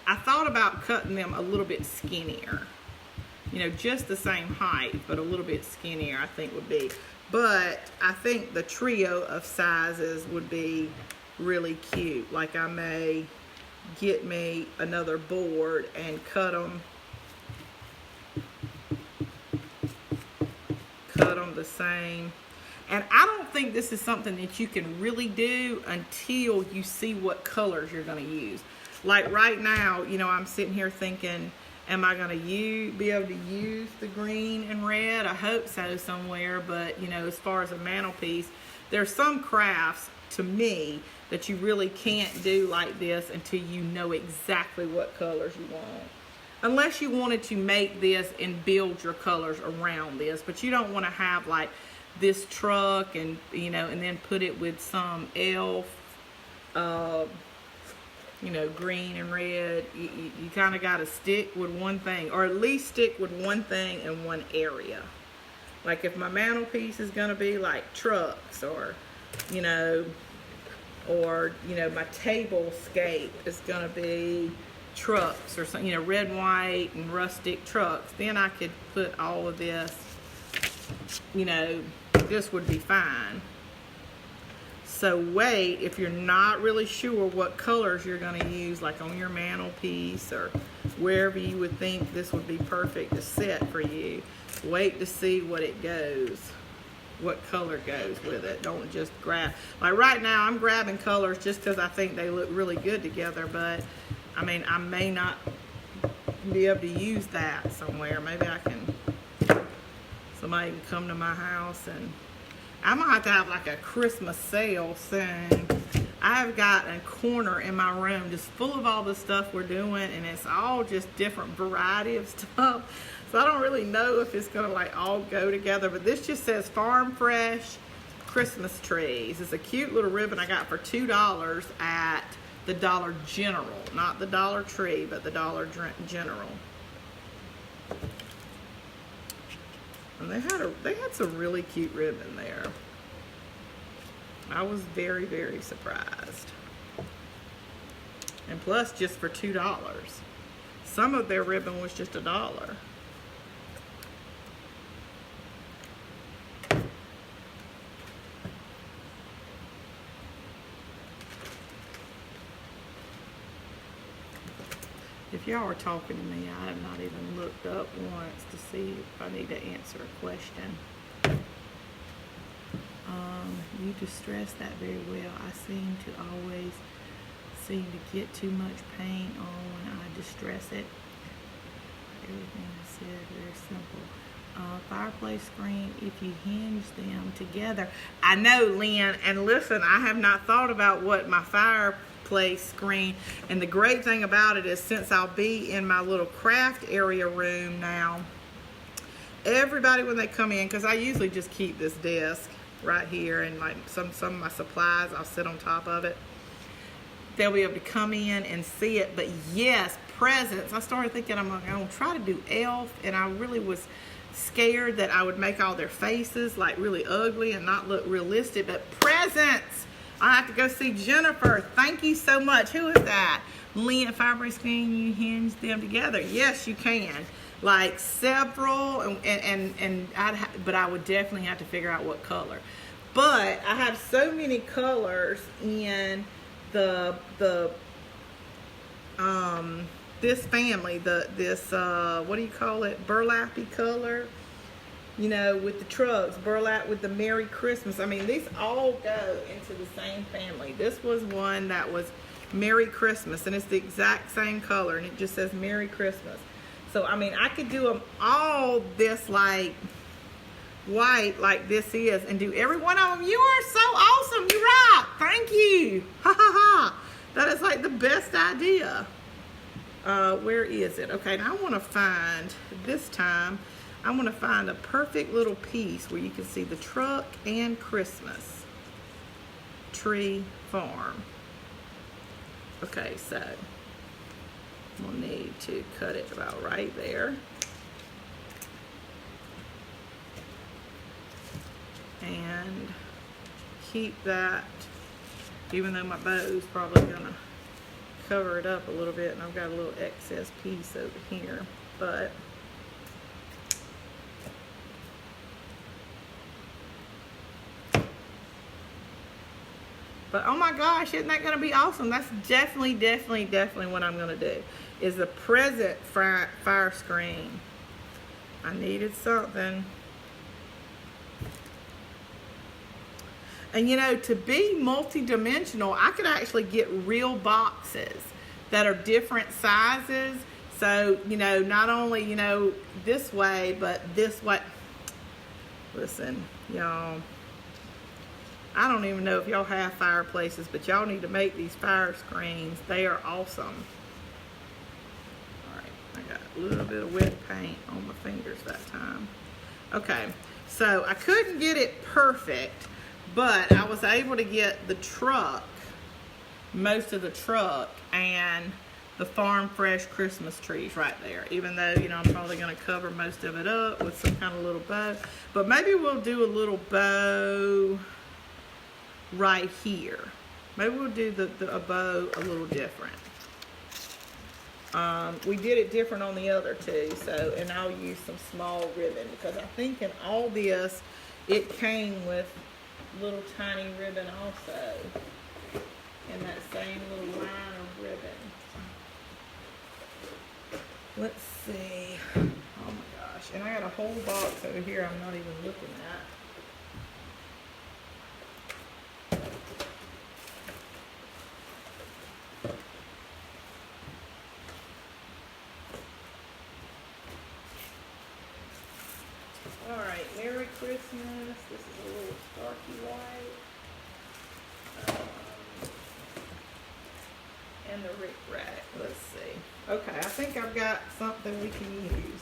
I thought about cutting them a little bit skinnier. You know, just the same height, but a little bit skinnier I think would be. But I think the trio of sizes would be really cute. Like I may get me another board and cut them the same. And I don't think this is something that you can really do until you see what colors you're going to use. Like right now, you know, I'm sitting here thinking, am I going to be able to use the green and red? I hope so somewhere. But, you know, as far as a mantelpiece, there's some crafts, to me, that you really can't do like this until you know exactly what colors you want. Unless you wanted to make this and build your colors around this. But you don't want to have like this truck and, you know, and then put it with some elf, you know, green and red. You kind of got to stick with one thing, or at least stick with one thing in one area. Like if my mantelpiece is going to be like trucks, or, you know, my table scape is going to be trucks or something, you know, red, white, and rustic trucks, then I could put all of this, you know, this would be fine. So wait, if you're not really sure what colors you're going to use, like on your mantelpiece or wherever you would think this would be perfect to set for you, wait to see what it goes, what color goes with it. Don't just grab, like right now I'm grabbing colors just because I think they look really good together, but I mean, I may not be able to use that somewhere. Maybe somebody can come to my house, and I'm gonna have to have like a Christmas sale soon. I've got a corner in my room just full of all the stuff we're doing, and it's all just different variety of stuff. So I don't really know if it's gonna like all go together, but this just says Farm Fresh Christmas trees. It's a cute little ribbon I got for $2 at the Dollar General, not the Dollar Tree, but the Dollar General. And they had some really cute ribbon there. I was very, very surprised. And plus, just for $2. Some of their ribbon was just $1. If y'all are talking to me, I have not even looked up once to see if I need to answer a question. You distress that very well. I seem to always get too much paint on when I distress it. Everything I said, very simple. Fireplace screen, if you hinge them together. I know, Lynn, and listen, I have not thought about what my fireplace screen, and the great thing about it is, since I'll be in my little craft area room now, everybody when they come in, because I usually just keep this desk right here, and like some of my supplies I'll sit on top of it, they'll be able to come in and see it. But yes, presents, I started thinking I'm gonna try to do elf, and I really was scared that I would make all their faces like really ugly and not look realistic. But presents, I have to go see Jennifer. Thank you so much. Who is that? Lynn, Fireplace Screen, you hinge them together. Yes, you can. Like several, but I would definitely have to figure out what color. But I have so many colors in the this family, this what do you call it, burlappy color, you know, with the trucks, burlap with the Merry Christmas. I mean, these all go into the same family. This was one that was Merry Christmas, and it's the exact same color, and it just says Merry Christmas. So, I mean, I could do them all this like white like this is, and do every one of them. You are so awesome. You rock. Thank you. Ha ha ha. That is like the best idea. Where is it? Okay, now I want to find, this time, I want to find a perfect little piece where you can see the truck and Christmas tree farm. Okay, so we'll need to cut it about right there. And keep that, even though my bow's probably gonna cover it up a little bit, and I've got a little excess piece over here, but oh my gosh, isn't that gonna be awesome? That's definitely what I'm gonna do, is the present fire screen. I needed something. And you know, to be multi-dimensional, I could actually get real boxes that are different sizes. So, you know, not only, you know, this way, but this way. Listen, y'all, I don't even know if y'all have fireplaces, but y'all need to make these fire screens. They are awesome. All right, I got a little bit of wet paint on my fingers that time. Okay, so I couldn't get it perfect, but I was able to get the truck, most of the truck, and the Farm Fresh Christmas trees right there. Even though, you know, I'm probably going to cover most of it up with some kind of little bow. But maybe we'll do a little bow right here. Maybe we'll do a bow a little different. We did it different on the other two, so, and I'll use some small ribbon, because I think in all this, it came with little tiny ribbon also, in that same little line of ribbon. Let's see. Oh my gosh. And I got a whole box over here I'm not even looking at. Alright, Merry Christmas. This is a little Starkey white. And the Rick Rack. Let's see. Okay, I think I've got something we can use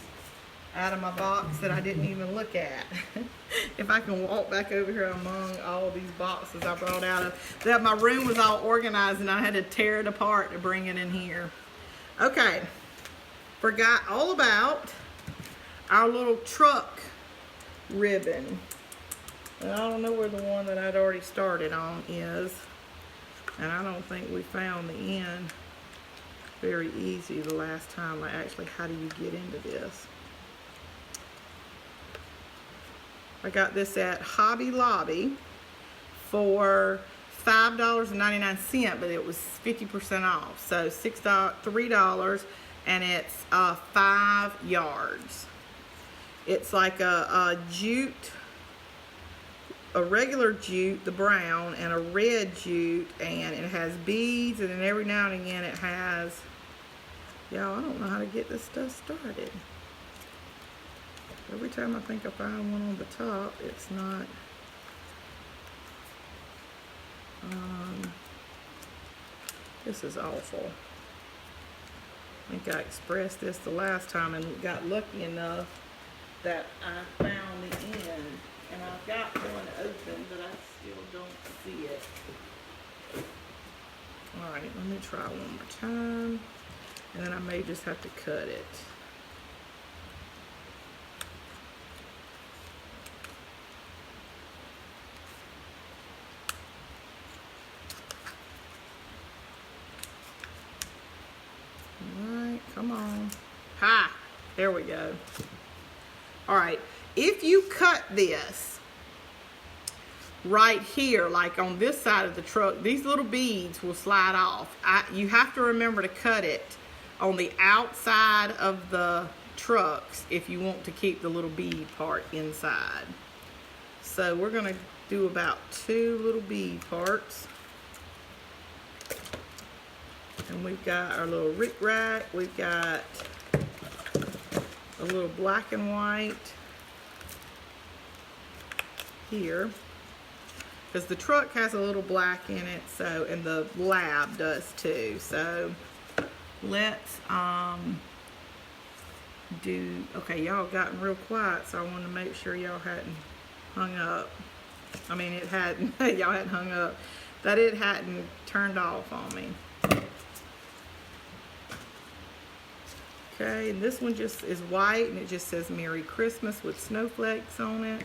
out of my box that I didn't even look at. If I can walk back over here among all these boxes I brought out of, that my room was all organized and I had to tear it apart to bring it in here. Okay, forgot all about our little truck ribbon. And I don't know where the one that I'd already started on is. And I don't think we found the end very easy the last time. Like, actually, how do you get into this? I got this at Hobby Lobby for $5.99, but it was 50% off. So $3, and it's 5 yards. It's like a jute, a regular jute, the brown, and a red jute, and it has beads, and then every now and again it has, y'all, I don't know how to get this stuff started. Every time I think I find one on the top, it's not. This is awful. I think I expressed this the last time and got lucky enough that I found the end. And I've got one open, but I still don't see it. Alright, let me try one more time. And then I may just have to cut it. Alright, come on. Ha! There we go. Alright, if you cut this right here, like on this side of the truck, these little beads will slide off. You have to remember to cut it on the outside of the trucks if you want to keep the little bead part inside. So we're going to do about 2 little bead parts. And we've got our little Rick Rack. We've got a little black and white here, because the truck has a little black in it, so, and the lab does too. So let's do, okay, y'all gotten real quiet, so I wanted to make sure y'all hadn't hung up. I mean, it hadn't, y'all hadn't hung up, that it hadn't turned off on me. Okay, and this one just is white, and it just says Merry Christmas with snowflakes on it.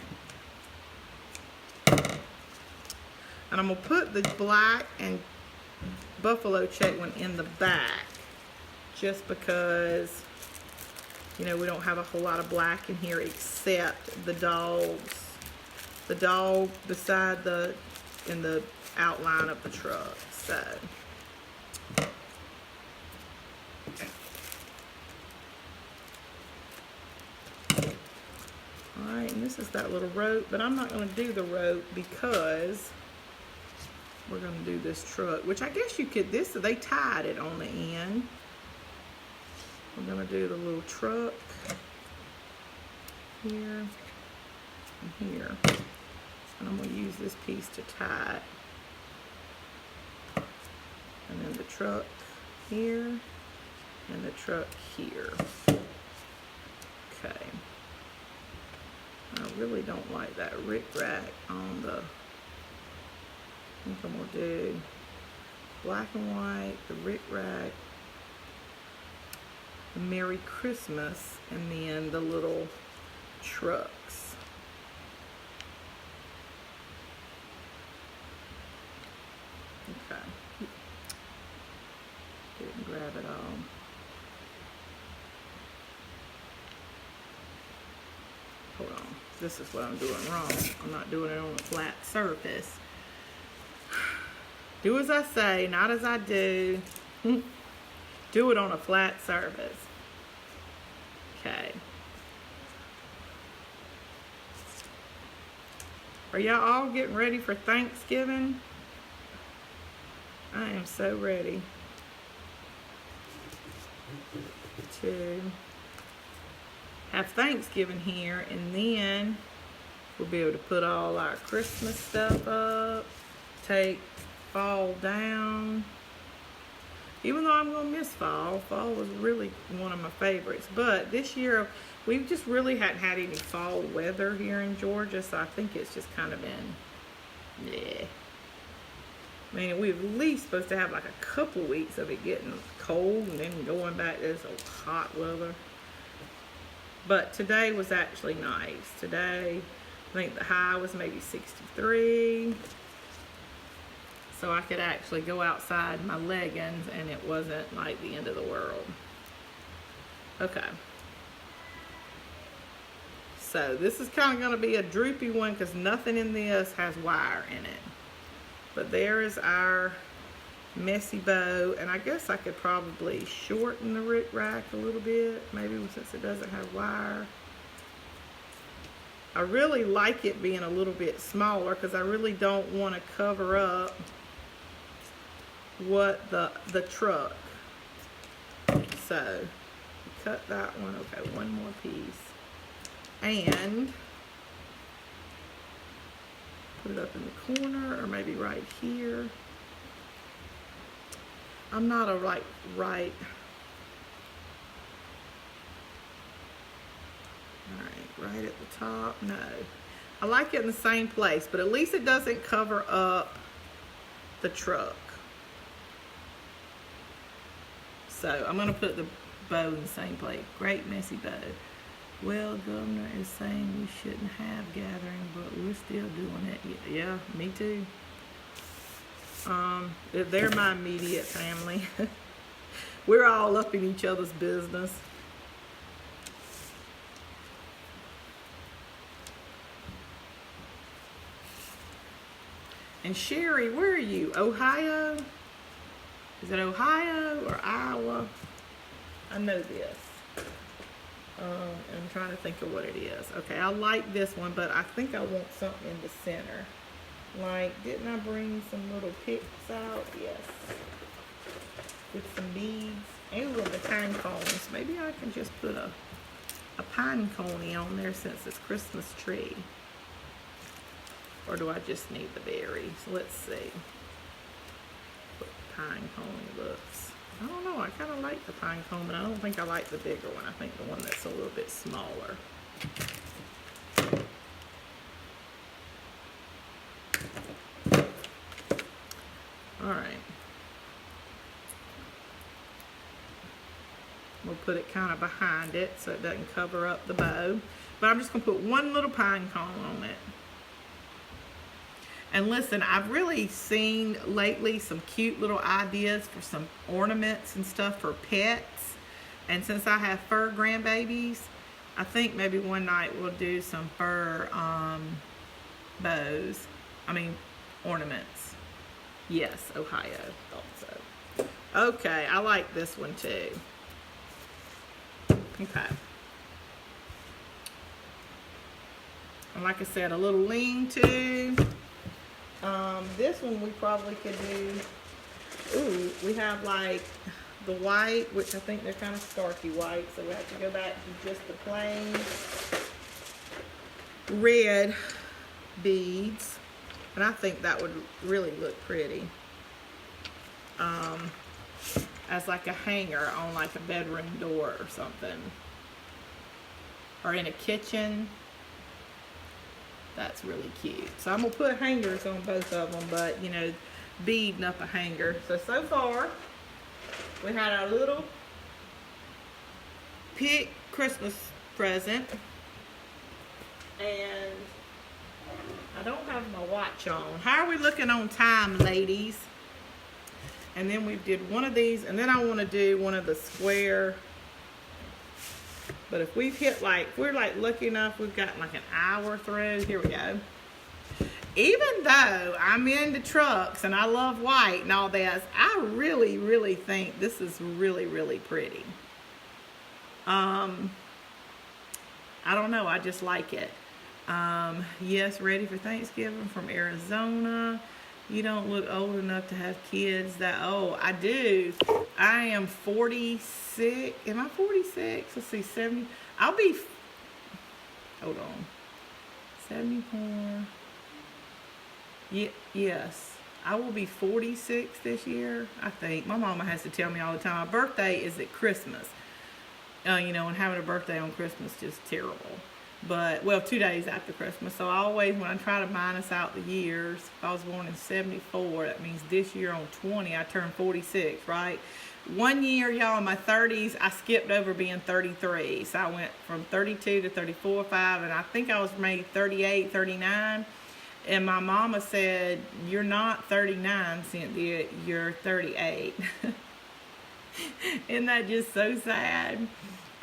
And I'm going to put the black and buffalo check one in the back, just because, you know, we don't have a whole lot of black in here except the dogs. The dog beside in the outline of the truck. So, alright, and this is that little rope, but I'm not going to do the rope because we're going to do this truck, which I guess you could, they tied it on the end. We're going to do the little truck here and here. And I'm going to use this piece to tie it. And then the truck here and the truck here. Okay. I really don't like that Rick Rack on the, I think I'm going to do black and white, the Rick Rack, the Merry Christmas, and then the little trucks. Okay. Didn't grab it all. Hold on. This is what I'm doing wrong. I'm not doing it on a flat surface. Do as I say, not as I do. Do it on a flat surface. Okay. Are y'all all getting ready for Thanksgiving? I am so ready to have Thanksgiving here, and then we'll be able to put all our Christmas stuff up, take fall down. Even though I'm going to miss fall, fall was really one of my favorites. But this year, we just really hadn't had any fall weather here in Georgia, so I think it's just kind of been, yeah. I mean, we're at least supposed to have like a couple weeks of it getting cold and then going back to this hot weather. But today was actually nice. Today, I think the high was maybe 63. So I could actually go outside in my leggings and it wasn't like the end of the world. Okay. So this is kind of going to be a droopy one because nothing in this has wire in it. But there is our messy bow, and I guess I could probably shorten the Rick Rack a little bit, maybe since it doesn't have wire. I really like it being a little bit smaller because I really don't want to cover up what the truck. So cut that one. Okay, one more piece, and put it up in the corner, or maybe right here. I'm not a right. Alright, right at the top. No. I like it in the same place, but at least it doesn't cover up the truck. So I'm going to put the bow in the same place. Great messy bow. Well, Governor is saying we shouldn't have gathering, but we're still doing it. Yeah, me too. They're my immediate family. We're all up in each other's business. And Sherry, where are you? Ohio? Is it Ohio or Iowa? I know this. I'm trying to think of what it is. Okay, I like this one, but I think I want something in the center. Like, didn't I bring some little picks out? Yes. With some beads. And the pine cones. Maybe I can just put a pine coney on there since it's Christmas tree. Or do I just need the berries? Let's see. What pine coney looks. I don't know. I kind of like the pine cone, but I don't think I like the bigger one. I think the one that's a little bit smaller. All right. We'll put it kind of behind it so it doesn't cover up the bow. But I'm just going to put one little pine cone on it. And listen, I've really seen lately some cute little ideas for some ornaments and stuff for pets. And since I have fur grandbabies, I think maybe one night we'll do some fur bows. I mean, ornaments. Yes, Ohio. Thought so. Okay, I like this one too. Okay. And like I said, a little lean-to. This one we probably could do. Ooh, we have like the white, which I think they're kind of starchy white, so we have to go back to just the plain red beads. And I think that would really look pretty. As like a hanger on like a bedroom door or something. Or in a kitchen. That's really cute. So I'm going to put hangers on both of them, but, you know, beading up a hanger. So far, we had our little pig Christmas present. And I don't have my watch on. How are we looking on time, ladies? And then we did one of these, and then I want to do one of the square. But if we've hit we're lucky enough, we've got like an hour through. Here we go. Even though I'm into trucks and I love white and all that, I really, really think this is really, really pretty. I don't know. I just like it. Yes, ready for Thanksgiving from Arizona. You don't look old enough to have kids that old. I do. I am 46. Am I 46? Let's see, 70. I'll be, hold on. 74. Yes. I will be 46 this year, I think. My mama has to tell me all the time. My birthday is at Christmas. You know, and having a birthday on Christmas is just terrible. But, well, 2 days after Christmas. So I always, when I try to minus out the years, if I was born in 74, that means this year on 20, I turned 46, right? 1 year, y'all, in my 30s, I skipped over being 33. So I went from 32 to 34, 5, and I think I was maybe 38, 39. And my mama said, you're not 39, Cynthia, you're 38. Isn't that just so sad?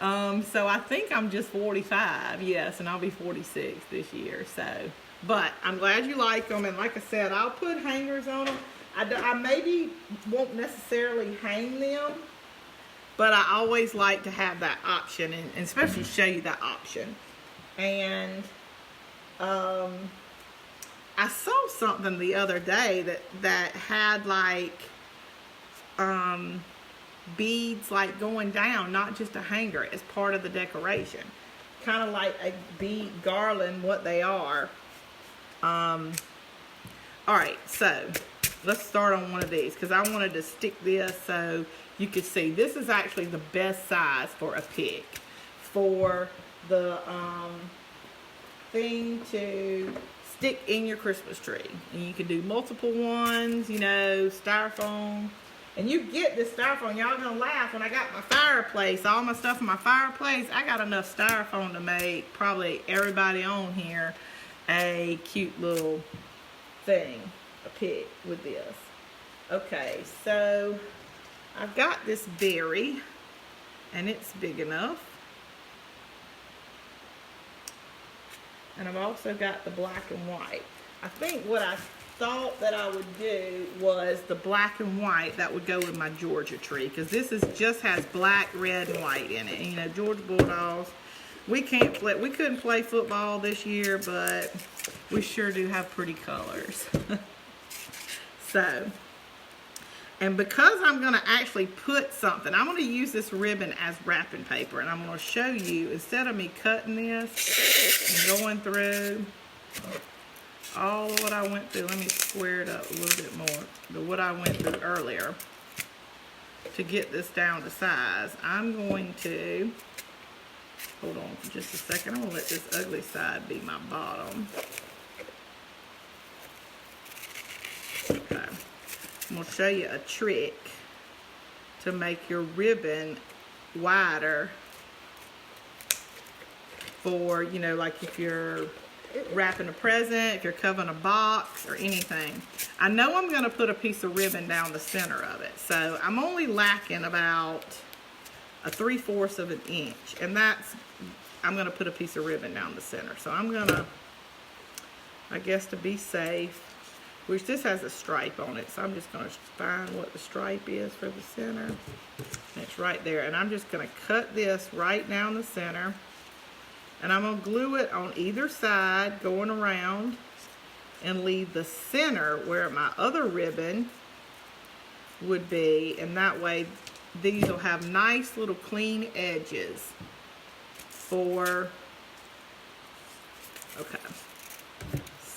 So I think I'm just 45, yes, and I'll be 46 this year, so. But I'm glad you like them, and like I said, I'll put hangers on them. I maybe won't necessarily hang them, but I always like to have that option, and especially show you that option. And I saw something the other day that had like beads like going down, not just a hanger, as part of the decoration, kind of like a bead garland, what they are. All right, so let's start on one of these because I wanted to stick this so you could see. This is actually the best size for a pick, for the thing to stick in your Christmas tree. And you can do multiple ones, you know, styrofoam. And you get this styrofoam, y'all gonna laugh, when I got my fireplace, all my stuff in my fireplace, I got enough styrofoam to make probably everybody on here a cute little thing, a pick with this. Okay, so I've got this berry, and it's big enough. And I've also got the black and white. I think what I thought that I would do was the black and white that would go with my Georgia tree, because this is just has black, red, and white in it. And, you know, Georgia Bulldogs. We couldn't play football this year, but we sure do have pretty colors. So, and because I'm going to actually put something, I'm going to use this ribbon as wrapping paper, and I'm going to show you, instead of me cutting this and going through all of what I went through, let me square it up a little bit more, but what I went through earlier to get this down to size, I'm going to, hold on for just a second, I'm going to let this ugly side be my bottom. Okay. I'm going to show you a trick to make your ribbon wider for, you know, like if you're wrapping a present, if you're covering a box or anything. I know I'm going to put a piece of ribbon down the center of it, so I'm only lacking about a 3/4 of an inch, and that's, I'm going to put a piece of ribbon down the center. So I'm going to, I guess to be safe, which this has a stripe on it, so I'm just going to find what the stripe is for the center. And it's right there, and I'm just going to cut this right down the center, and I'm going to glue it on either side going around and leave the center where my other ribbon would be, and that way these will have nice little clean edges for, okay.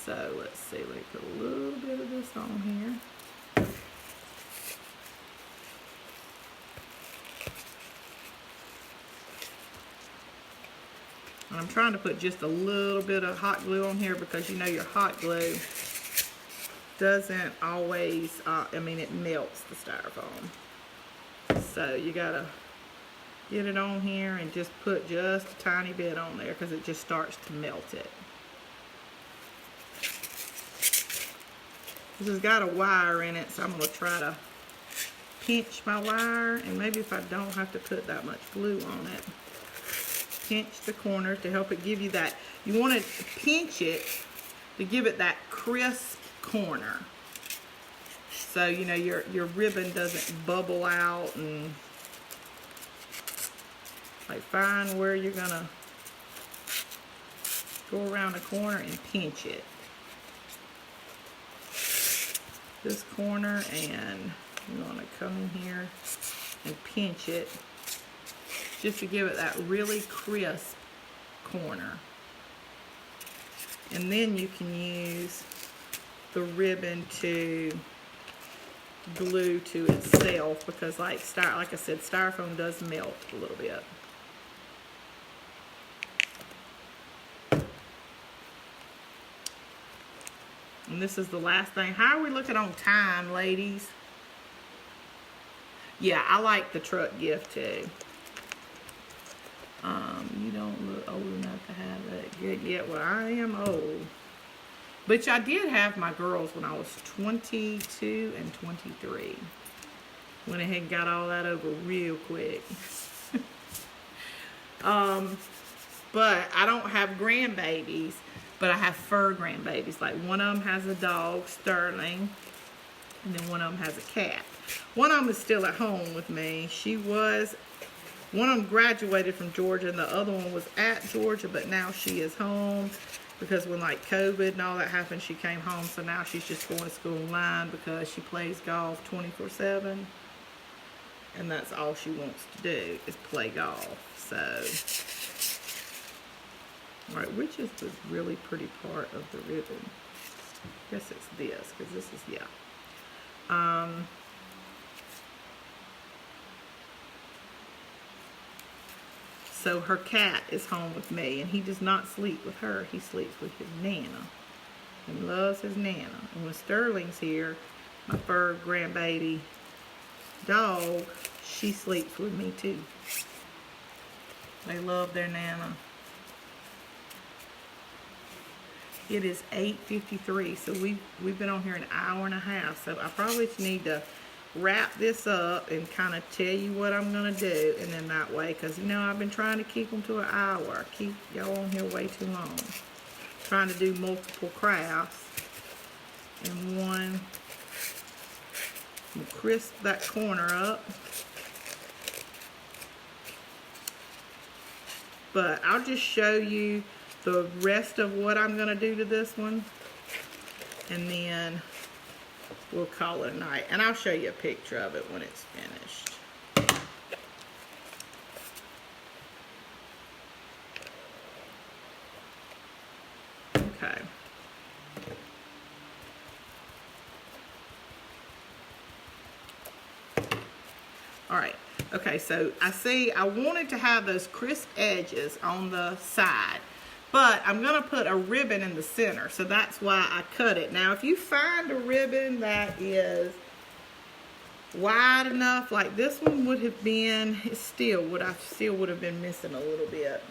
So let's see, let me put a little bit of this on here. And I'm trying to put just a little bit of hot glue on here because, you know, your hot glue doesn't always, I mean, it melts the styrofoam. So you gotta get it on here and just put just a tiny bit on there because it just starts to melt it. This has got a wire in it, so I'm going to try to pinch my wire, and maybe if I don't have to put that much glue on it, pinch the corners to help it give you that, you want to pinch it to give it that crisp corner. So, you know, your ribbon doesn't bubble out, and like find where you're going to go around the corner and pinch it. This corner, and you want to come in here and pinch it just to give it that really crisp corner. And then you can use the ribbon to glue to itself, because like I said, styrofoam does melt a little bit. And this is the last thing. How are we looking on time, ladies? Yeah, I like the truck gift too. You don't look old enough to have that good yet. Well, I am old. But I did have my girls when I was 22 and 23. Went ahead and got all that over real quick. But I don't have grandbabies. But I have fur grandbabies. Like one of them has a dog, Sterling, and then one of them has a cat. One of them is still at home with me. One of them graduated from Georgia, and the other one was at Georgia, but now she is home because when like COVID and all that happened, she came home. So now she's just going to school online because she plays golf 24/7, and that's all she wants to do is play golf. So. All right, which is the really pretty part of the ribbon? I guess it's this, because this is, yeah. So her cat is home with me, and he does not sleep with her. He sleeps with his Nana. He loves his Nana. And when Sterling's here, my fur grandbaby dog, she sleeps with me too. They love their Nana. It is 8:53, so we've been on here an hour and a half. So I probably need to wrap this up and kind of tell you what I'm gonna do, and then that way, because you know I've been trying to keep them to an hour. I keep y'all on here way too long, trying to do multiple crafts. and one. We'll crisp that corner up. But I'll just show you the rest of what I'm going to do to this one. And then we'll call it a night. And I'll show you a picture of it when it's finished. Okay. All right. Okay, so I wanted to have those crisp edges on the side, but I'm going to put a ribbon in the center, so that's why I cut it. Now, if you find a ribbon that is wide enough, like this one would have been, I still would have been missing a little bit.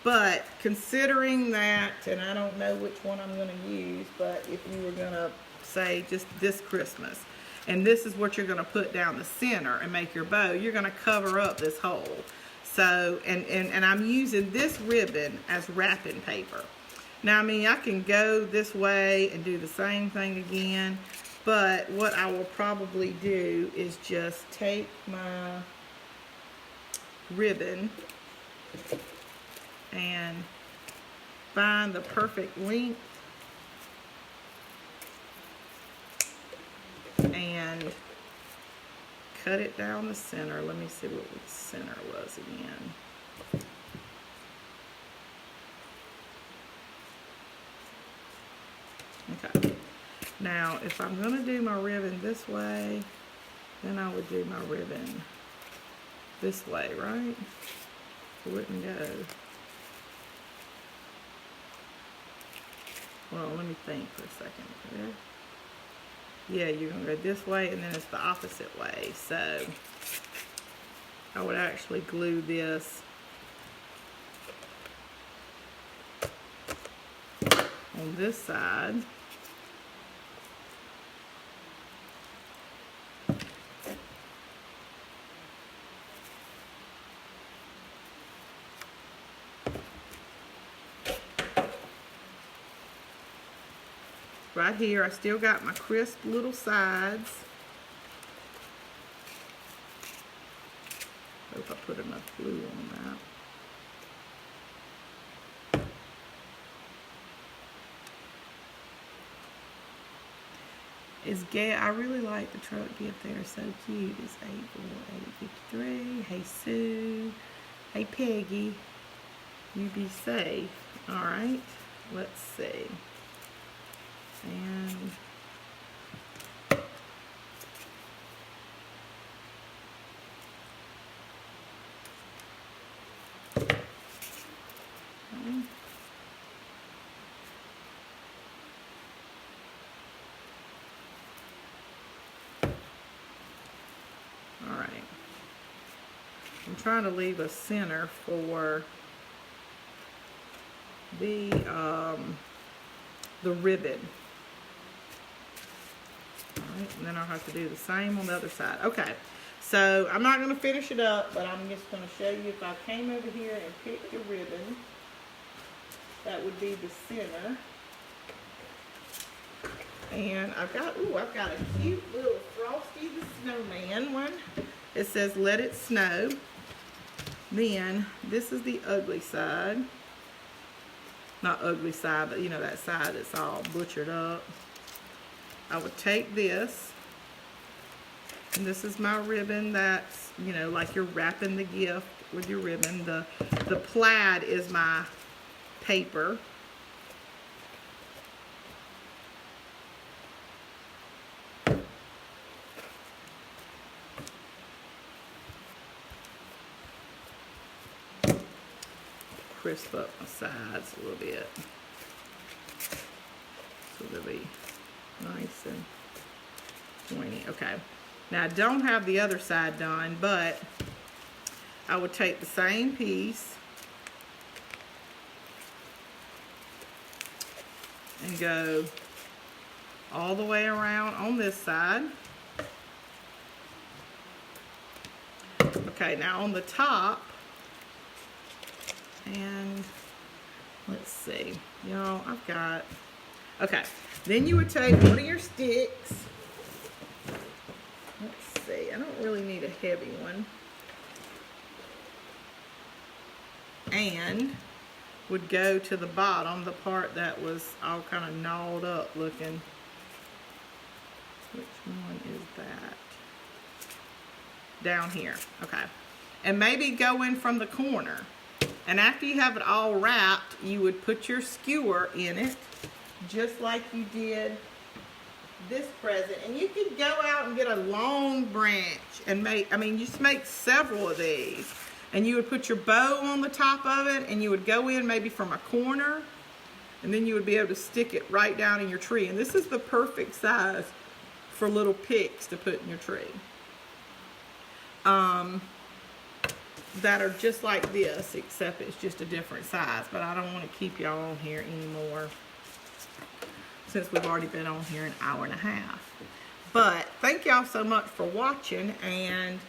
But considering that, and I don't know which one I'm going to use, but if you were going to say just this Christmas, and this is what you're going to put down the center and make your bow, you're going to cover up this hole. So, and I'm using this ribbon as wrapping paper. Now, I mean, I can go this way and do the same thing again, but what I will probably do is just take my ribbon and find the perfect length and cut it down the center. Let me see what the center was again. Okay. Now, if I'm going to do my ribbon this way, then I would do my ribbon this way, right? It wouldn't go. Well, let me think for a second. Okay. Yeah, you're going to go this way, and then it's the opposite way. So, I would actually glue this on this side. Right here, I still got my crisp little sides. Hope I put enough glue on that. I really like the truck gift. They're so cute. It's 84853. Hey Sue. Hey Peggy. You be safe. Alright. Let's see. And all right. I'm trying to leave a center for the ribbon. Alright, and then I'll have to do the same on the other side. Okay, so I'm not going to finish it up, but I'm just going to show you if I came over here and picked the ribbon, that would be the center. And I've got a cute little Frosty the Snowman one. It says, "Let it snow." Then, this is the ugly side. Not ugly side, but you know that side that's all butchered up. I would take this, and this is my ribbon that's, you know, like you're wrapping the gift with your ribbon. The plaid is my paper. Crisp up my sides a little bit so they'll be nice and pointy. Okay, now I don't have the other side done, but I would take the same piece and go all the way around on this side. Okay, now on the top, and let's see, y'all, I've got Okay, then you would take one of your sticks. Let's see, I don't really need a heavy one. And would go to the bottom, the part that was all kind of gnawed up looking. Which one is that? Down here, okay. And maybe go in from the corner. And after you have it all wrapped, you would put your skewer in it, just like you did this present. And you can go out and get a long branch and just make several of these. And you would put your bow on the top of it, and you would go in maybe from a corner, and then you would be able to stick it right down in your tree. And this is the perfect size for little picks to put in your tree. That are just like this, except it's just a different size. But I don't want to keep y'all on here anymore, since we've already been on here an hour and a half. But thank y'all so much for watching, and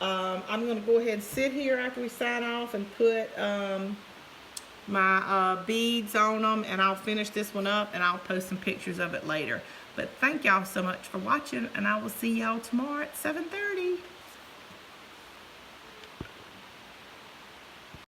I'm going to go ahead and sit here after we sign off and put my beads on them, and I'll finish this one up, and I'll post some pictures of it later. But thank y'all so much for watching, and I will see y'all tomorrow at 7:30.